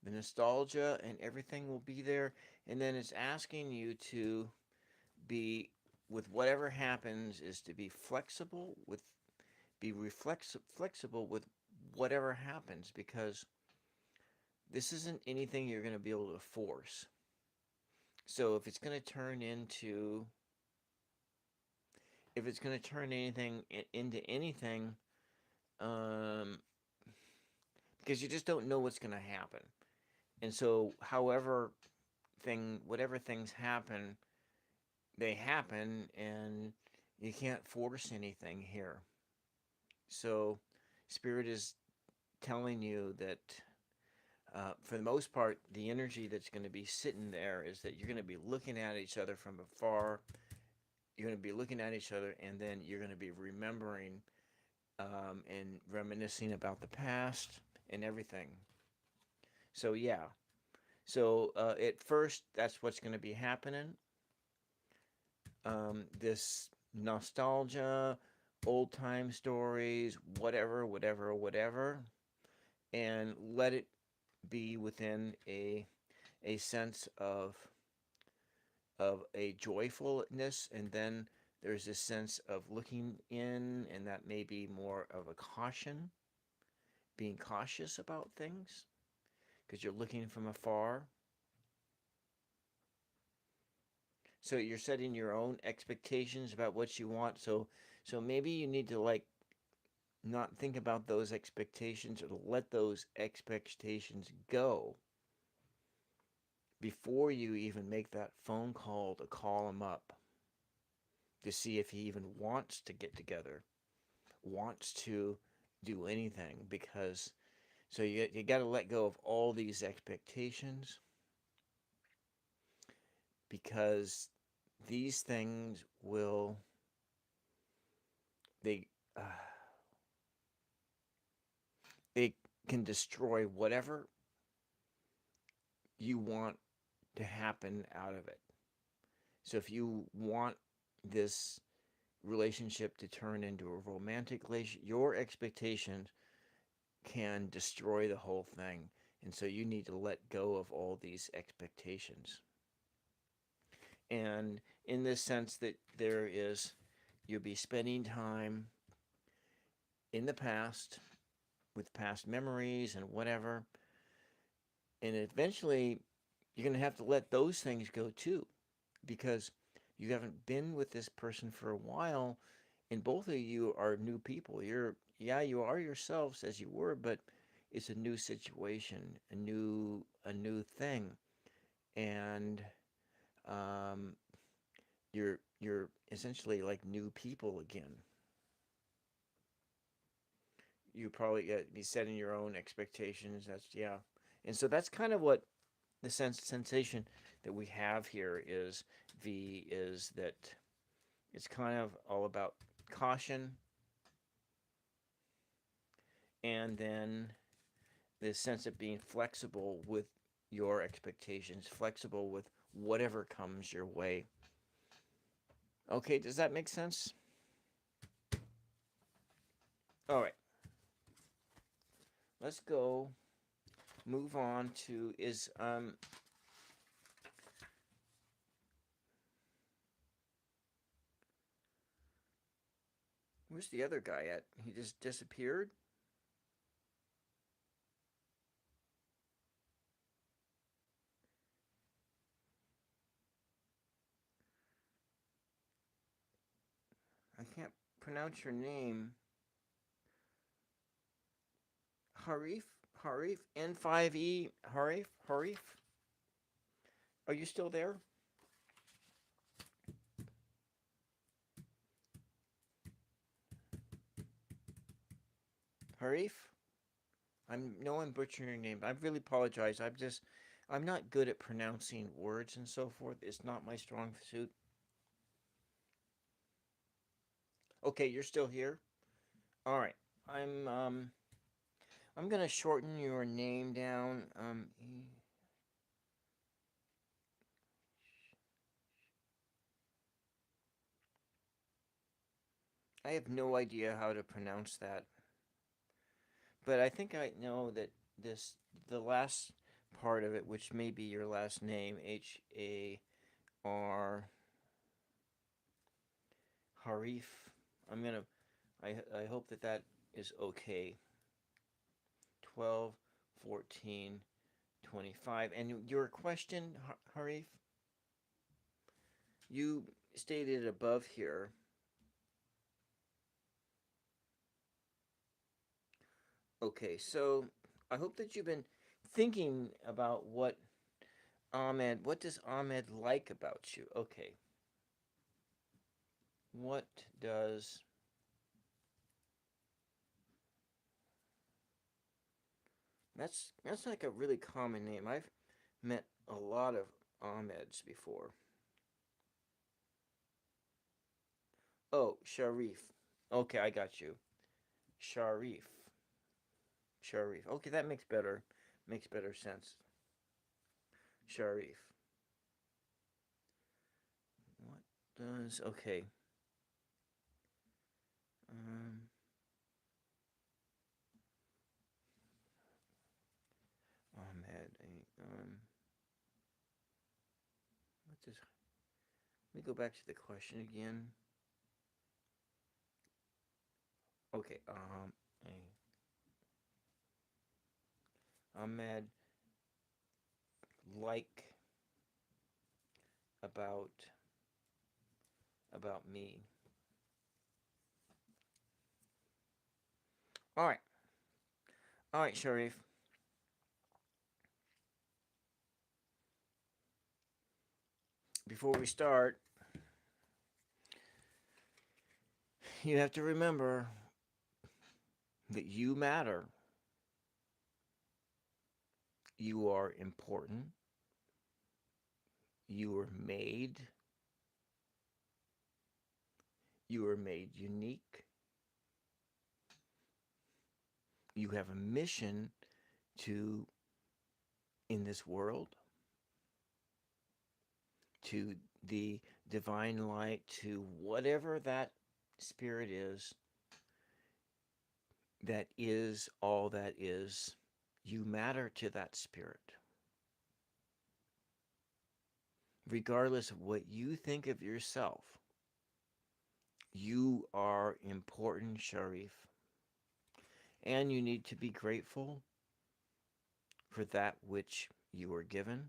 the nostalgia, and everything will be there. And then it's asking you to be, with whatever happens, is to be flexible with, flexible with whatever happens, because this isn't anything you're going to be able to force. So if it's going to turn into anything into anything, because you just don't know what's going to happen. And so whatever things happen, they happen, and you can't force anything here. So Spirit is telling you that for the most part, the energy that's going to be sitting there is that you're going to be looking at each other from afar. You're going to be looking at each other, and then you're going to be remembering and reminiscing about the past and everything. So yeah. So at first, that's what's going to be happening. This nostalgia, old time stories, whatever, and let it be within a sense of a joyfulness, and then there's this sense of looking in, and that may be more of a caution, being cautious about things, because you're looking from afar. So you're setting your own expectations about what you want. So maybe you need to not think about those expectations, or to let those expectations go before you even make that phone call to call them up. to see if he even wants to get together, wants to do anything. Because so you got to let go of all these expectations, because these things will they uh, they can destroy whatever you want to happen out of it. So if you want this relationship to turn into a romantic relationship, your expectations can destroy the whole thing. And so you need to let go of all these expectations. And in this sense that you'll be spending time in the past with past memories and whatever. And eventually you're going to have to let those things go too, because you haven't been with this person for a while, and both of you are new people. You are yourselves as you were, but it's a new situation, a new thing. And um, you're essentially like new people again. You probably be setting your own expectations. That's yeah. And so that's kind of what the sensation that we have here is that it's kind of all about caution, and then this sense of being flexible with your expectations, flexible with whatever comes your way. Okay, does that make sense? All right. Let's go move on to where's the other guy at? He just disappeared? I can't pronounce your name. Harif? Harif? N5E? Harif? Harif? Are you still there? Harif? I'm butchering your name. I really apologize. I'm not good at pronouncing words and so forth. It's not my strong suit. Okay, you're still here? All right. I'm gonna shorten your name down. I have no idea how to pronounce that, but I think I know that the last part of it, which may be your last name, Har Harif. I'm gonna. I hope that is okay. 12, 14, 25. And your question, Harif, you stated above here. Okay, so I hope that you've been thinking about what does Ahmed like about you? Okay. What does that's like a really common name. I've met a lot of Ahmeds before. Oh, Sharif. Okay, I got you. Sharif. Sharif. Okay, that makes better sense. Sharif. What does okay? Um, Ahmed. What does? Let me go back to the question again. Okay. Ahmed like about me. All right. All right, Sharif. Before we start, You have to remember that you matter. You are important. You were made. You were made unique. You have a mission to in this world, to the divine light, to whatever that spirit is all that is. You matter to that spirit. Regardless of what you think of yourself, you are important, Sharif. And you need to be grateful for that which you were given.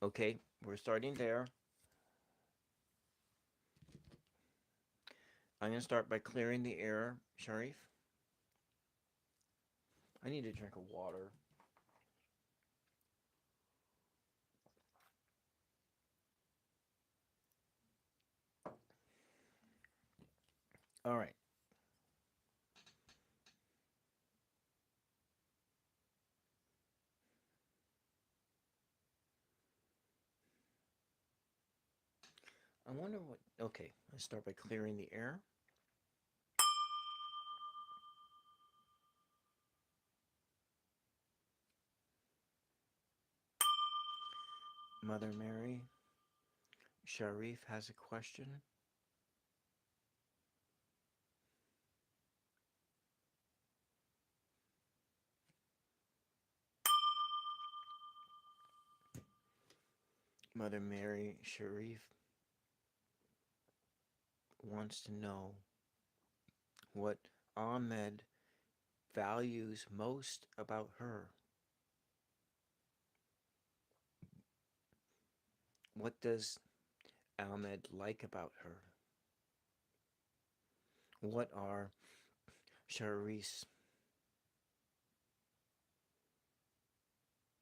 Okay, we're starting there. I'm going to start by clearing the air, Sharif. I need a drink of water. All right. I wonder what... Okay, let's start by clearing the air. Mother Mary, Sharif has a question. Mother Mary, Sharif wants to know what Ahmed values most about her. What does Ahmed like about her? What are Sharif's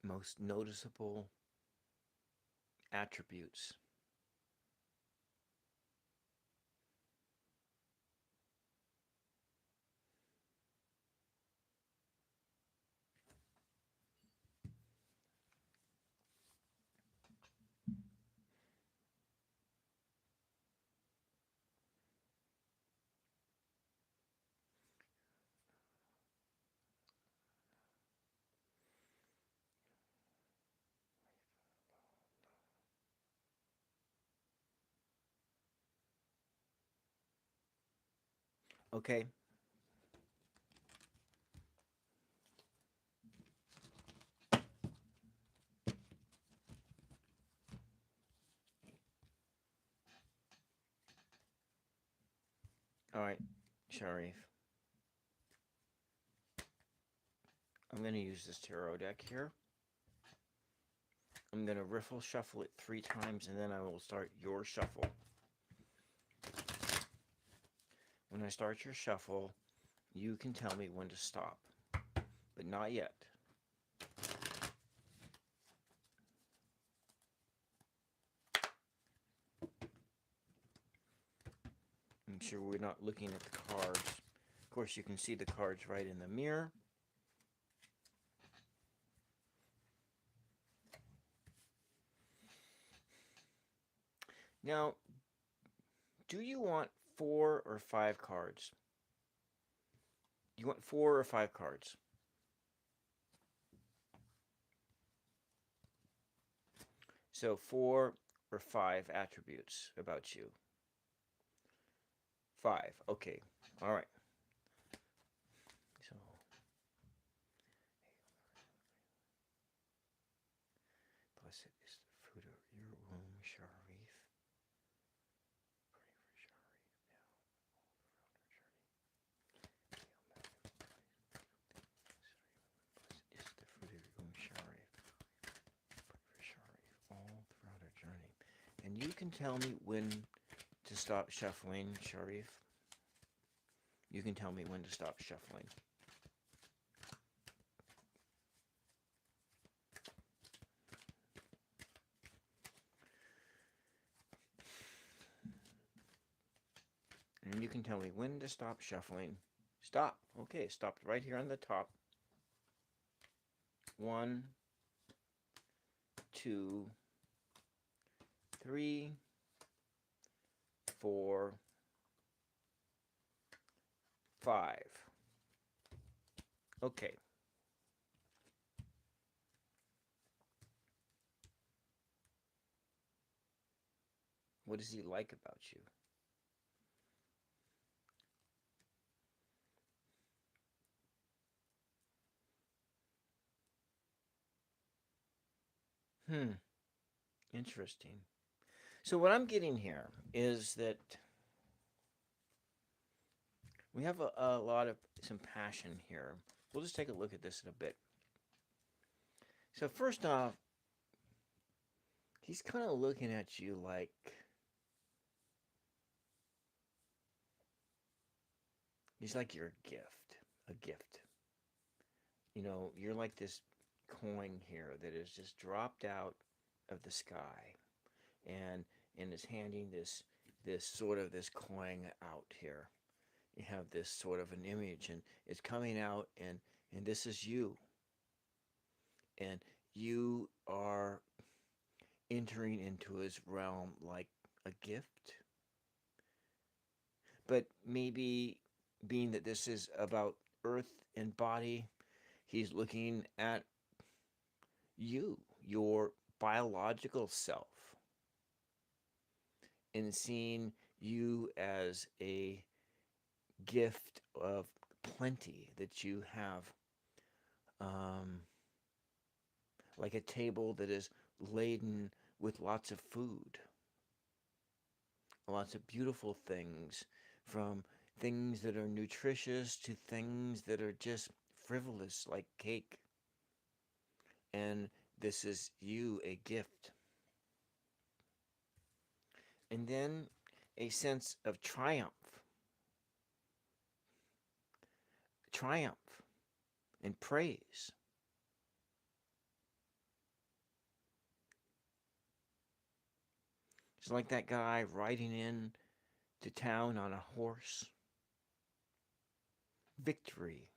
most noticeable attributes? Okay. All right, Sharif. I'm going to use this tarot deck here. I'm going to riffle shuffle it 3 times, and then I will start your shuffle. When I start your shuffle, you can tell me when to stop, but not yet. Make sure we're not looking at the cards. Of course, you can see the cards right in the mirror. Now, do you want 4 or 5 cards? You want 4 or 5 cards? So 4 or 5 attributes about you. 5. Okay. All right. So blessed is the fruit of your womb, Sharif. Pray for Sharif now. Blessed is the fruit of your womb, Sharif. Pray for Sharif all throughout our journey. And you can tell me when to stop shuffling, Sharif. You can tell me when to stop shuffling. can tell me when to stop shuffling. Stop. Okay, stopped right here on the top. 1, 2, 3, 4, 5. Okay. What does he like about you? Interesting. So what I'm getting here is that we have a lot of some passion here. We'll just take a look at this in a bit. So first off, he's kind of looking at you like he's like you're a gift. A gift. You know, you're like this coin here that is just dropped out of the sky and is handing this sort of this coin out here. You have this sort of an image and it's coming out and this is you. And you are entering into his realm like a gift. But maybe being that this is about earth and body, he's looking at you, your biological self, and seeing you as a gift of plenty that you have, like a table that is laden with lots of food, lots of beautiful things, from things that are nutritious to things that are just frivolous like cake. And this is you, a gift. And then a sense of triumph and praise. It's like that guy riding in to town on a horse. Victory.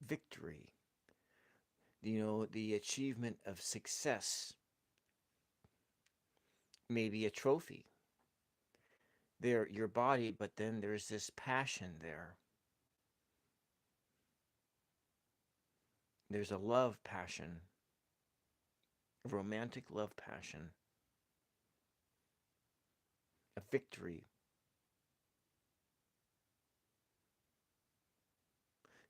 Victory. You know, the achievement of success. Maybe a trophy. There, your body, but then there's this passion there. There's a love passion, a romantic love passion, a victory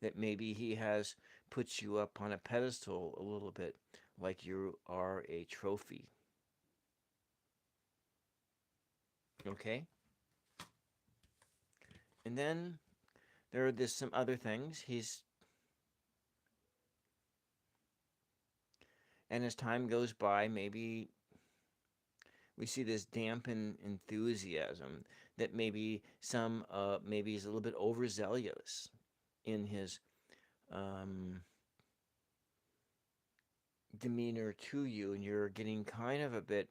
that maybe he has put you up on a pedestal a little bit, like you are a trophy. Okay? And then there are some other things. And as time goes by, maybe we see this dampened enthusiasm that maybe maybe he's a little bit overzealous in his demeanor to you, and you're getting kind of a bit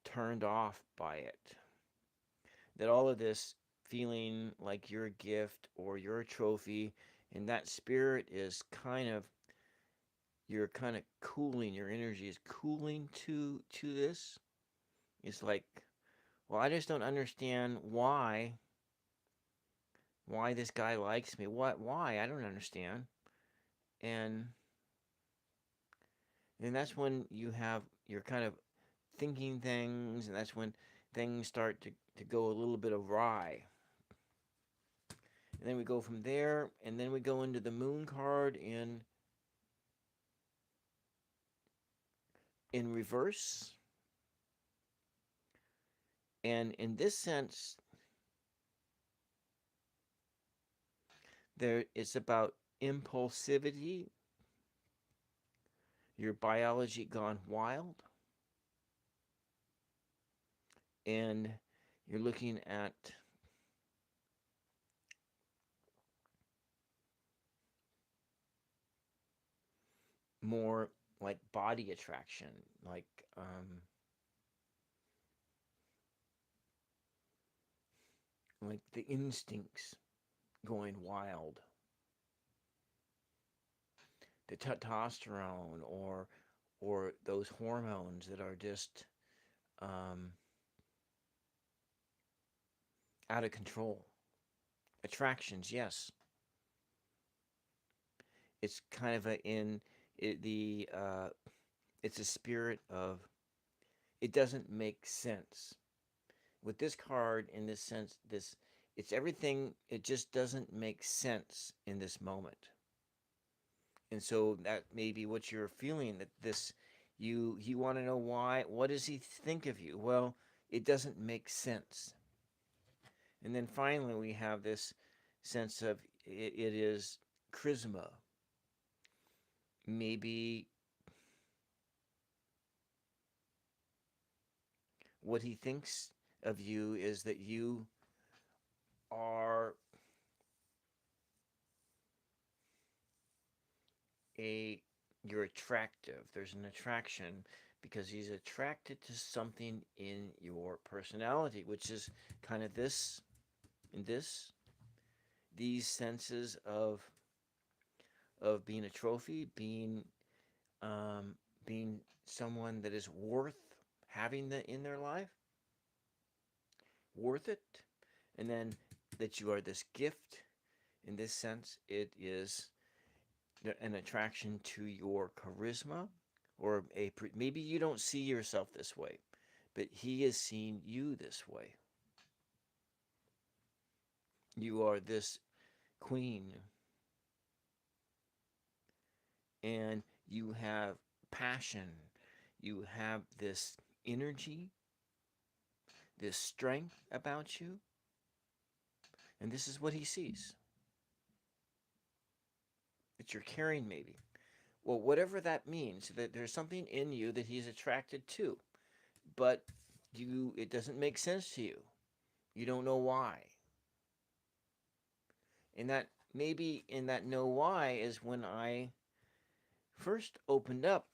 turned off by it. That all of this feeling like you're a gift or you're a trophy, and that spirit is you're kind of cooling, your energy is cooling to this. It's like, well, I just don't understand why this guy likes me. Why? I don't understand. And that's when you're kind of thinking things, and that's when things start to go a little bit awry. And then we go from there, and then we go into the moon card in reverse. And in this sense, it's about impulsivity, your biology gone wild, and you're looking at more like body attraction, like like the instincts going wild, the testosterone or those hormones that are just um, out of control. Attractions, yes, it's kind of a in it, the it's a spirit of it doesn't make sense with this card in this sense. This it's everything. It just doesn't make sense in this moment, and so that may be what you're feeling. That this you want to know why. What does he think of you? Well, it doesn't make sense. And then finally, we have this sense of it is charisma. Maybe what he thinks of you is that you are a you're attractive. There's an attraction because he's attracted to something in your personality, which is kind of this in this these senses of being a trophy, um, being someone that is worth having in their life, worth it, and then that you are this gift. In this sense, it is an attraction to your charisma, or maybe you don't see yourself this way, but he is seeing you this way. You are this queen, and you have passion. You have this energy, this strength about you, and this is what he sees. That you're carrying, maybe. Well, whatever that means, that there's something in you that he's attracted to, but it doesn't make sense to you. You don't know why. And that maybe in that know why is when I first opened up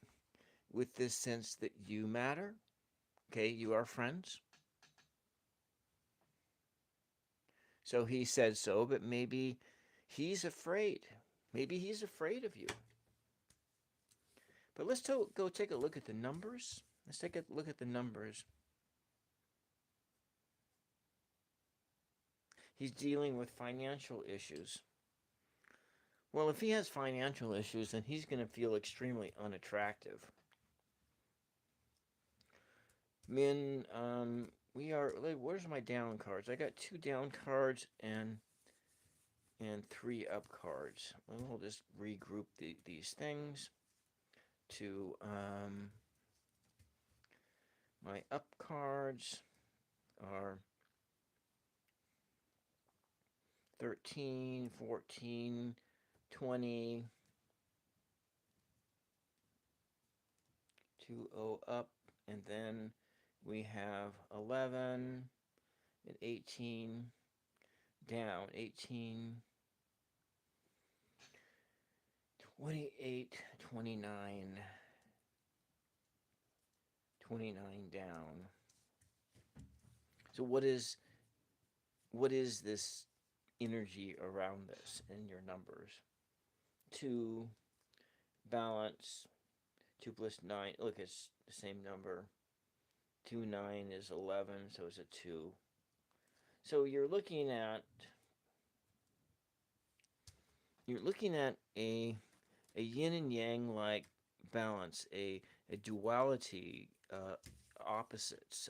with this sense that you matter. Okay, you are friends. So he said so, but maybe he's afraid. Maybe he's afraid of you. But let's go take a look at the numbers. Let's take a look at the numbers. He's dealing with financial issues. Well, if he has financial issues, then he's going to feel extremely unattractive. Men, where's my down cards? I got 2 down cards and 3 up cards. We'll just regroup these things to my up cards are 13, 14, 20, 2-0 up, and then we have 11 and 18 down, 18, 28, 29, 29 down. So what is this energy around this in your numbers? 2, balance, 2 plus 9. Look, it's the same number. 2, 9 is 11, so it's a 2. So you're looking at a yin and yang like balance, a duality, opposites.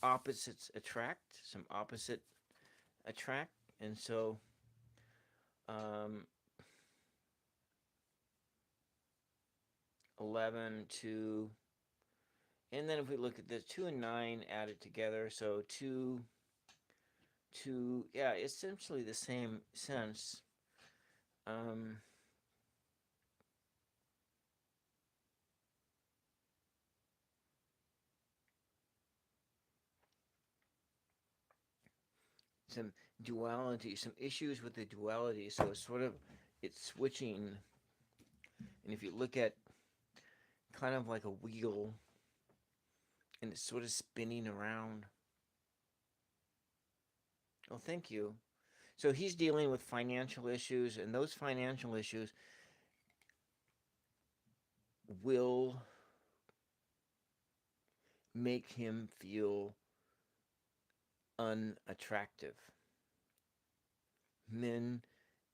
Opposites attract. Some opposite attract, and so 11, 2, and then if we look at the 2 and 9 added together, so 2, yeah, essentially the same sense. Some duality, some issues with the duality, so it's switching, and if you look at kind of like a wheel, and it's sort of spinning around. Oh, thank you. So he's dealing with financial issues, and those financial issues will make him feel unattractive. Men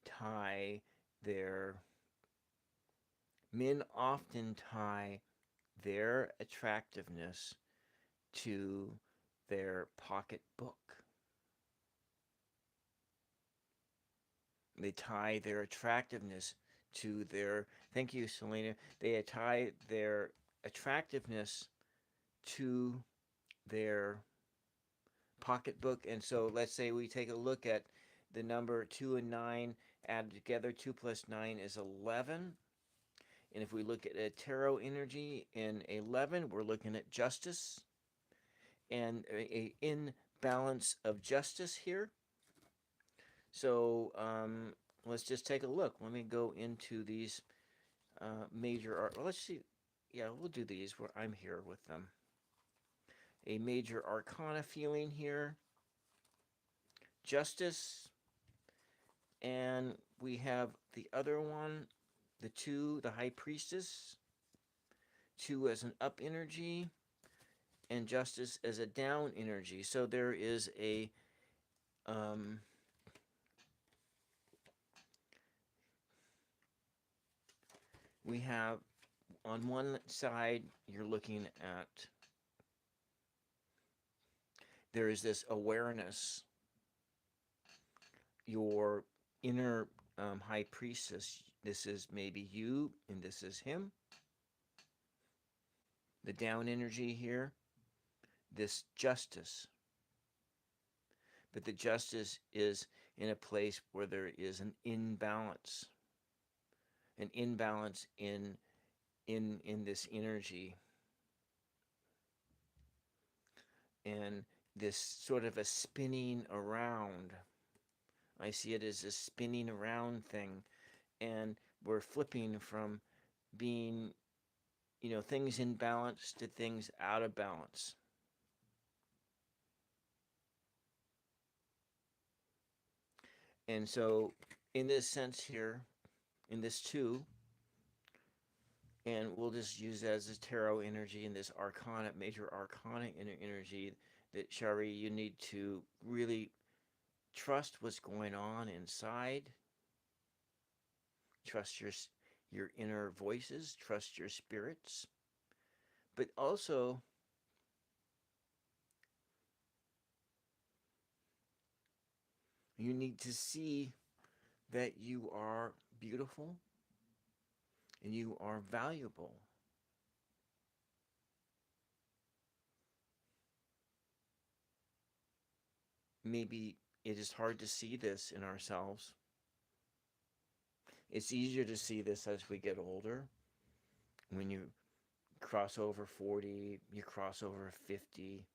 tie their men often tie their attractiveness to their pocketbook. They tie their attractiveness to their, thank you, Selena. They tie their attractiveness to their pocketbook. And so let's say we take a look at the number 2 and 9 added together. 2 plus 9 is 11. And if we look at a tarot energy in 11, we're looking at justice and a imbalance of justice here. So let's just take a look. Let me go into these major art. Well, let's see. Yeah, we'll do these where I'm here with them. A major arcana feeling here. Justice. And we have the other one, the 2, the high priestess. 2 as an up energy. And justice as a down energy. So there is a we have on one side you're looking at there is this awareness, your inner high priestess. This is maybe you and this is him. The down energy here, this justice. But the justice is in a place where there is an imbalance in this energy, and this sort of a spinning around. I see it as a spinning around thing, and we're flipping from being, things in balance to things out of balance. And so in this sense here, in this 2, and we'll just use that as a tarot energy in this arcana, major arcana energy, that Shari, you need to really trust what's going on inside. Trust your inner voices, trust your spirits. But also you need to see that you are beautiful and you are valuable. Maybe it is hard to see this in ourselves. It's easier to see this as we get older. When you cross over 40, you cross over 50,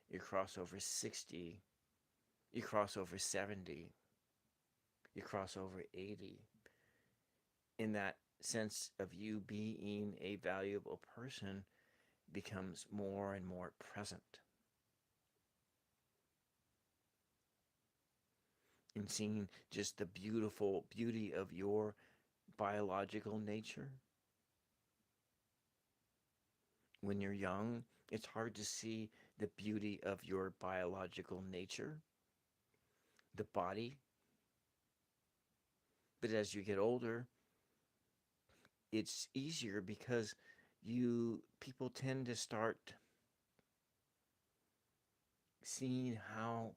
you cross over 60, you cross over 70, you cross over 80. In that sense of you being a valuable person becomes more and more present. In seeing just the beauty of your biological nature. When you're young, it's hard to see the beauty of your biological nature, the body. But as you get older, it's easier because people tend to start seeing how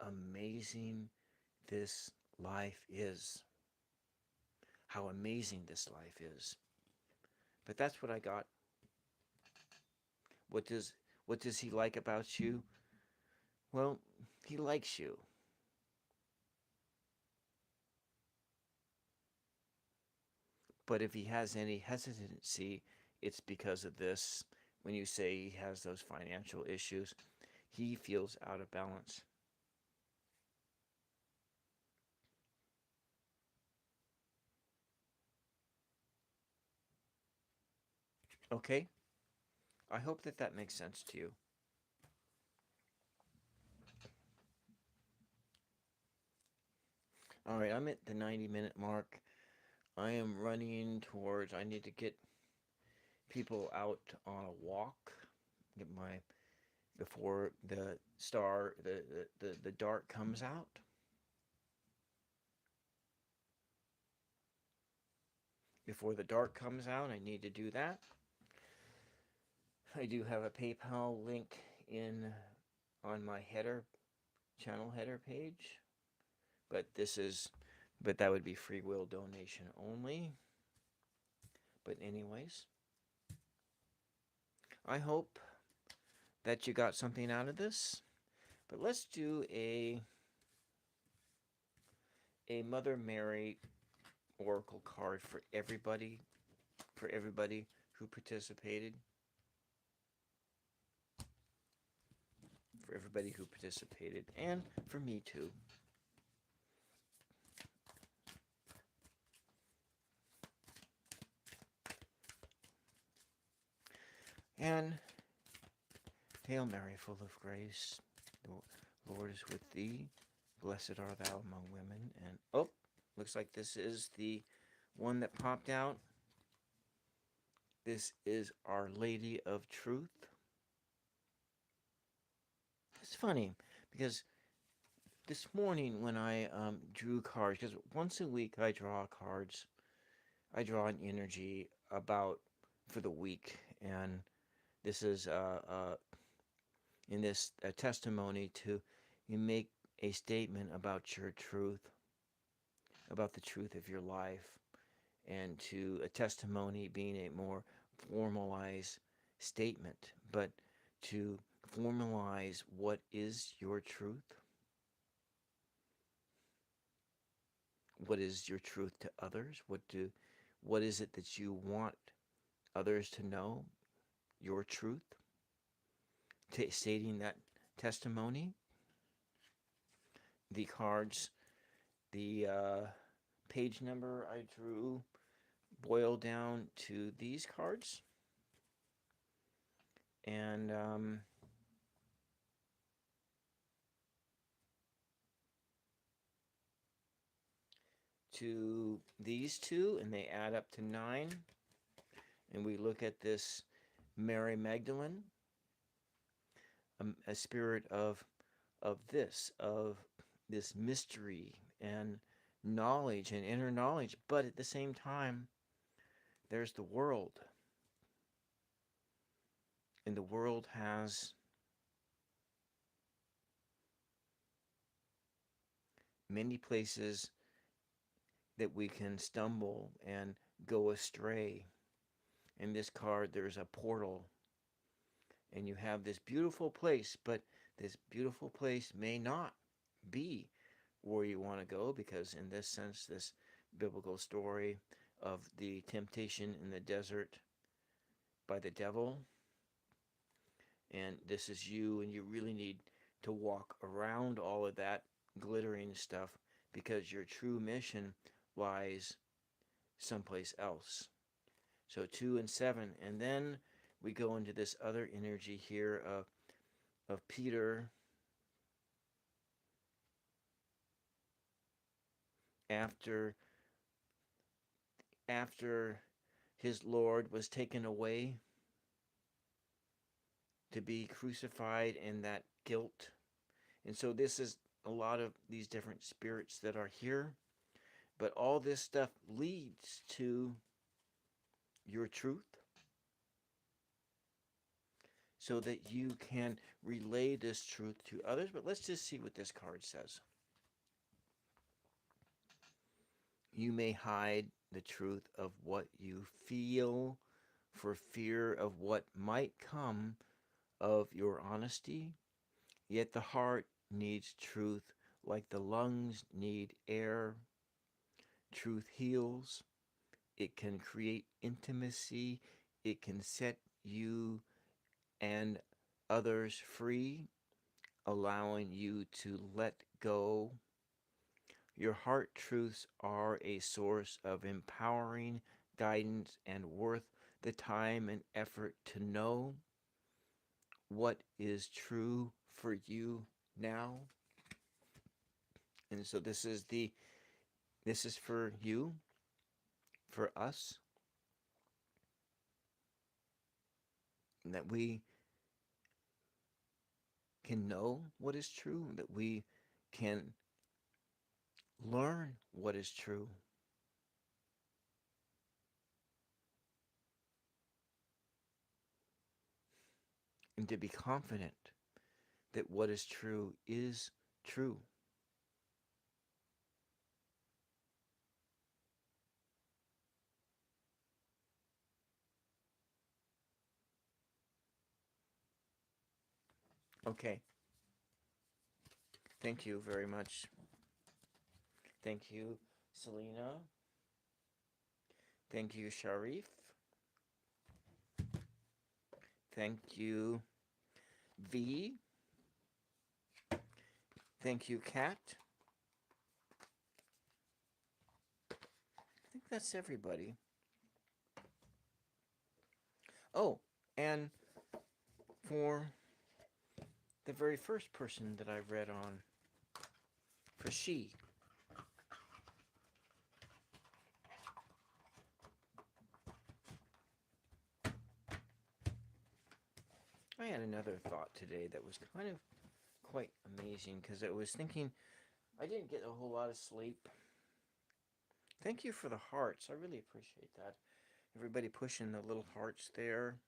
amazing this life is. How amazing this life is. But that's what I got. What does he like about you? Well, he likes you. But if he has any hesitancy, it's because of this. When you say he has those financial issues, he feels out of balance. Okay? I hope that makes sense to you. All right, I'm at the 90-minute mark. I am running towards, I need to get people out on a walk, get my, before the dark comes out. Before the dark comes out, I need to do that. I do have a PayPal link in on my channel header page, but that would be free will donation only. But anyways, I hope that you got something out of this. But let's do a Mother Mary oracle card for everybody who participated. For everybody who participated, and for me too. And Hail Mary, full of grace, the Lord is with thee. Blessed art thou among women. And oh, looks like this is the one that popped out. This is Our Lady of Truth. It's funny because this morning when I drew cards, because once a week I draw cards, I draw an energy about for the week, and this is in this testimony to you make a statement about your truth, about the truth of your life, and to a testimony being a more formalized statement, but to formalize what is your truth, what is your truth to others, what is it that you want others to know, your truth, stating that testimony. The cards, the page number I drew boiled down to these cards, and to these two, and they add up to 9. And we look at this Mary Magdalene, a spirit of this mystery and knowledge and inner knowledge, but at the same time there's the world, and the world has many places that we can stumble and go astray. In this card there's a portal, and you have this beautiful place, but this beautiful place may not be where you want to go, because in this sense, this biblical story of the temptation in the desert by the devil, and this is you, and you really need to walk around all of that glittering stuff, because your true mission lies someplace else. So 2 and 7, and then we go into this other energy here of Peter after his Lord was taken away to be crucified, and that guilt. And so this is a lot of these different spirits that are here, but all this stuff leads to your truth, so that you can relay this truth to others. But let's just see what this card says. You may hide the truth of what you feel for fear of what might come of your honesty, yet the heart needs truth like the lungs need air. Truth heals. It can create intimacy. It can set you and others free, allowing you to let go. Your heart truths are a source of empowering guidance and worth the time and effort to know what is true for you now. And so this is the This is for you, for us, that we can know what is true, that we can learn what is true, and to be confident that what is true is true. Okay, thank you very much. Thank you, Selena. Thank you, Sharif. Thank you, V. Thank you, Kat. I think that's everybody. Oh, and for the very first person that I read on, for she, I had another thought today that was kind of quite amazing because I was thinking I didn't get a whole lot of sleep. Thank you for the hearts. I really appreciate that. Everybody pushing the little hearts there.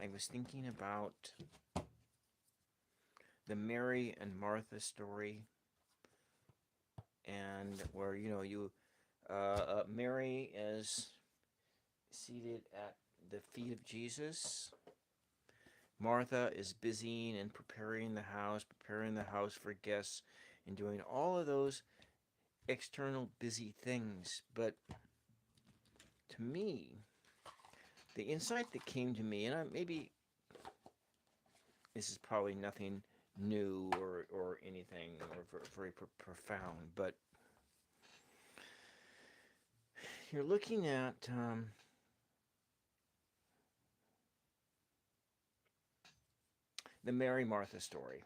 I was thinking about the Mary and Martha story, and where Mary is seated at the feet of Jesus. Martha is busying and preparing the house for guests, and doing all of those external busy things. But to me, the insight that came to me, and maybe this is probably nothing new or anything or very profound, but you're looking at the Mary Martha story,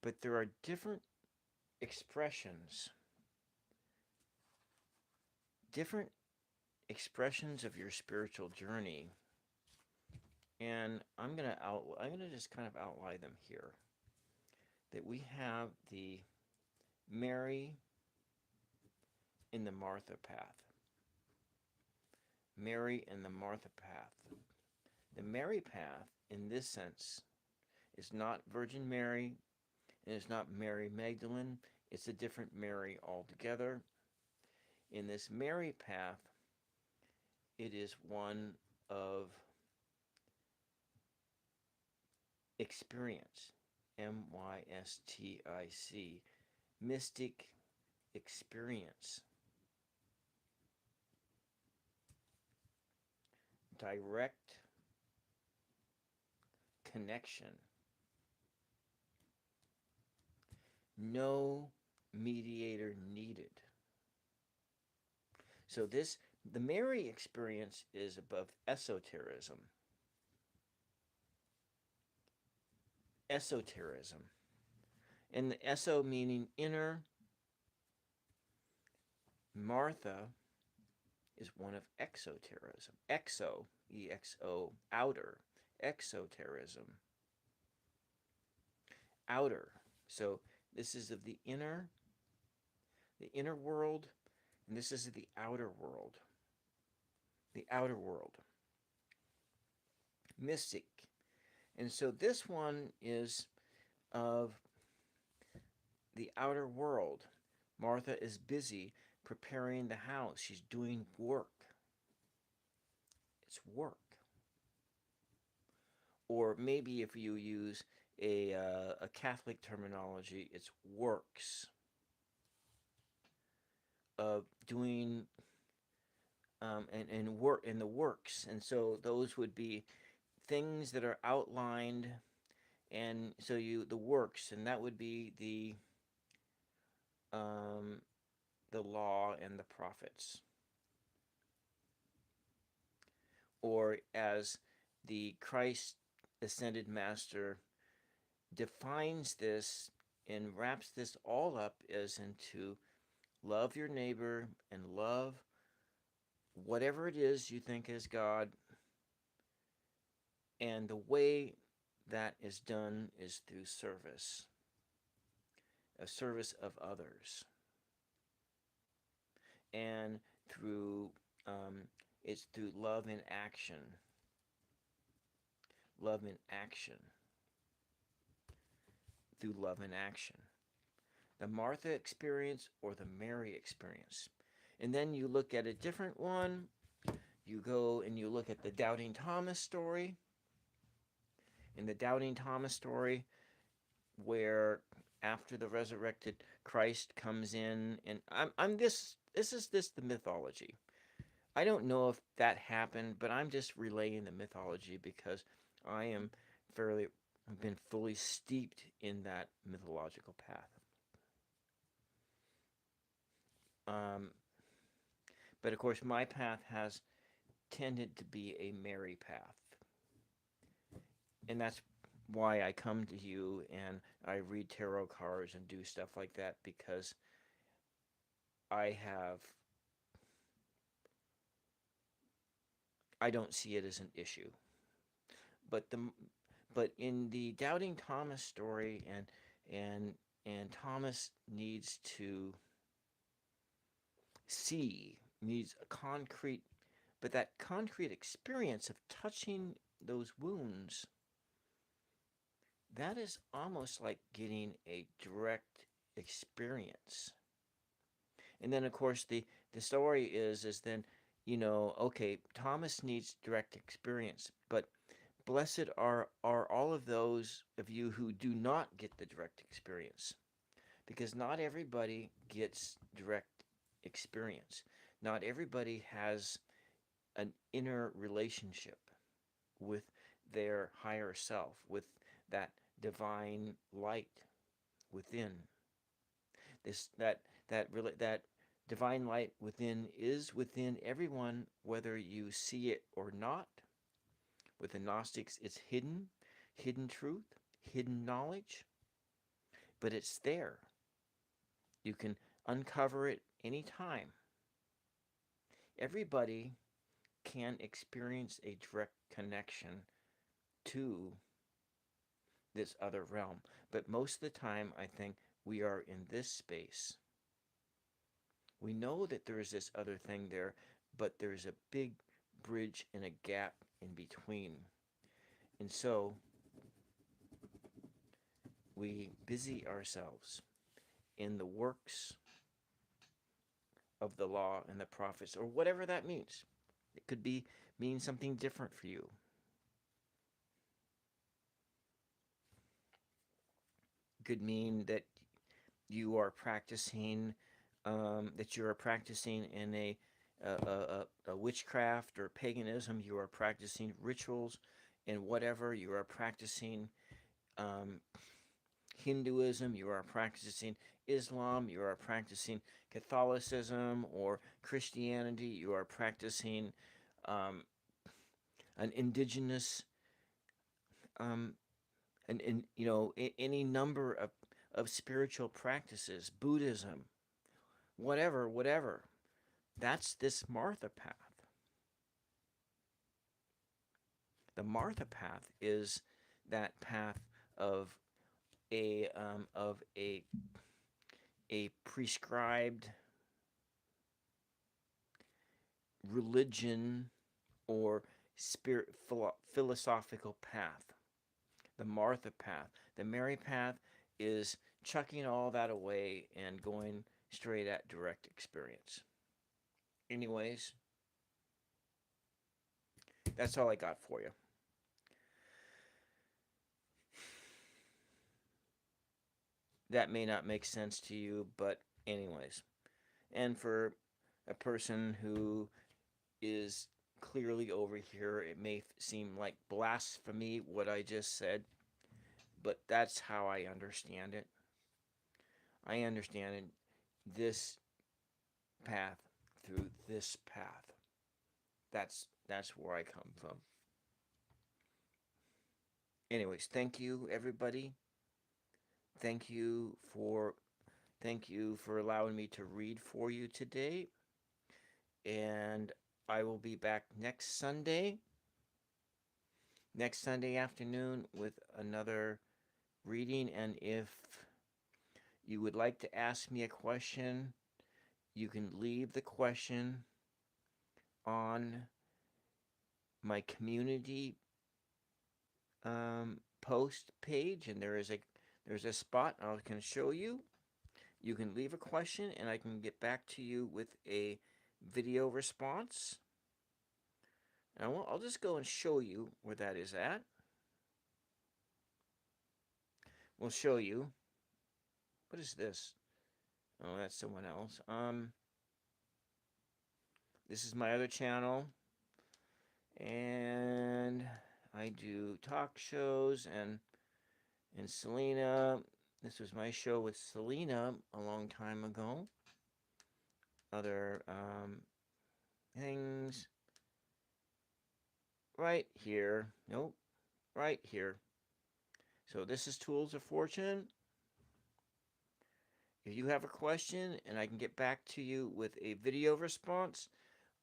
but there are different expressions, different expressions of your spiritual journey, and I'm gonna just kind of outline them here. That we have the Mary in the Martha path. Mary in the Martha path. The Mary path, in this sense, is not Virgin Mary, and it's not Mary Magdalene. It's a different Mary altogether. In this Mary path, it is one of experience. MYSTIC. Mystic experience. Direct connection. No mediator needed. So the Mary experience is above esotericism. Esotericism. And the eso meaning inner. Martha is one of exotericism. Exo, E-X-O, outer. Exotericism. Outer. So this is of the inner world, and this is of the outer world. The outer world. Mystic. And so this one is of the outer world. Martha is busy preparing the house. She's doing work. It's work. Or maybe if you use a Catholic terminology, it's works. Of doing and work in the works. And so those would be things that are outlined, and so the works, and that would be the law and the prophets, or as the Christ ascended Master defines this and wraps this all up as into love your neighbor and love whatever it is you think is God. And the way that is done is through service, a service of others, and through it's through love in action. Love in action. Through love in action. The Martha experience or the Mary experience. And then you look at a different one. You go and you look at the Doubting Thomas story. In the Doubting Thomas story, where after the resurrected Christ comes in, and I'm this is the mythology. I don't know if that happened, but I'm just relaying the mythology because I am fairly I've been fully steeped in that mythological path. Um, but of course, my path has tended to be a Mary path, and that's why I come to you and I read tarot cards and do stuff like that, because I don't see it as an issue. But in the Doubting Thomas story, and Thomas needs to see, needs a concrete, but that concrete experience of touching those wounds, that is almost like getting a direct experience. And then of course the story is then, okay, Thomas needs direct experience, but blessed are all of those of you who do not get the direct experience, because not everybody gets direct experience. Not everybody has an inner relationship with their higher self, with that divine light within. That divine light within is within everyone, whether you see it or not. With the Gnostics, it's hidden truth, hidden knowledge, but it's there. You can uncover it anytime. Everybody can experience a direct connection to this other realm, but most of the time, I think we are in this space. We know that there is this other thing there, but there's a big bridge and a gap in between. And so we busy ourselves in the works of the law and the prophets, or whatever that means. It could mean something different for you. It could mean that you are practicing in a witchcraft or paganism. You are practicing rituals and whatever. You are practicing Hinduism. You are practicing Islam. You are practicing Catholicism or Christianity. You are practicing an indigenous any number of spiritual practices, Buddhism, whatever. That's this Martha path. The Martha path is that path of a prescribed religion or philosophical path. The Martha path. The Mary path is chucking all that away and going straight at direct experience. Anyways, that's all I got for you. That may not make sense to you, but anyways. And for a person who is clearly over here, it may seem like blasphemy what I just said, but that's how I understand it. I understand it, this path through this path. That's where I come from. Anyways, thank you, everybody. Thank you for allowing me to read for you today. And I will be back next Sunday afternoon with another reading. And if you would like to ask me a question, you can leave the question on my community post page, and there's a spot I can show you. You can leave a question, and I can get back to you with a video response. And I'll just go and show you where that is at. We'll show you. What is this? Oh, that's someone else. This is my other channel, and I do talk shows, and Selena. This was my show with Selena a long time ago. Other things right here. Nope, right here. So this is Tools of Fortune. If you have a question and I can get back to you with a video response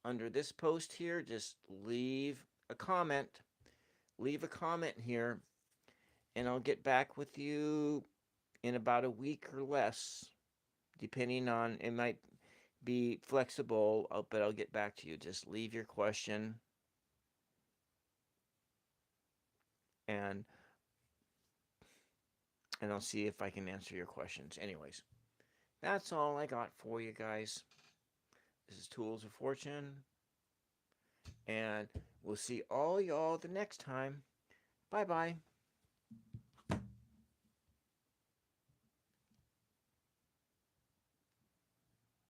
under this post here, just leave a comment. Leave a comment here, and I'll get back with you in about a week or less, depending on, it might be flexible, but I'll get back to you. Just leave your question, and I'll see if I can answer your questions. Anyways, that's all I got for you guys. This is Tools of Fortune, and we'll see all y'all the next time. Bye-bye.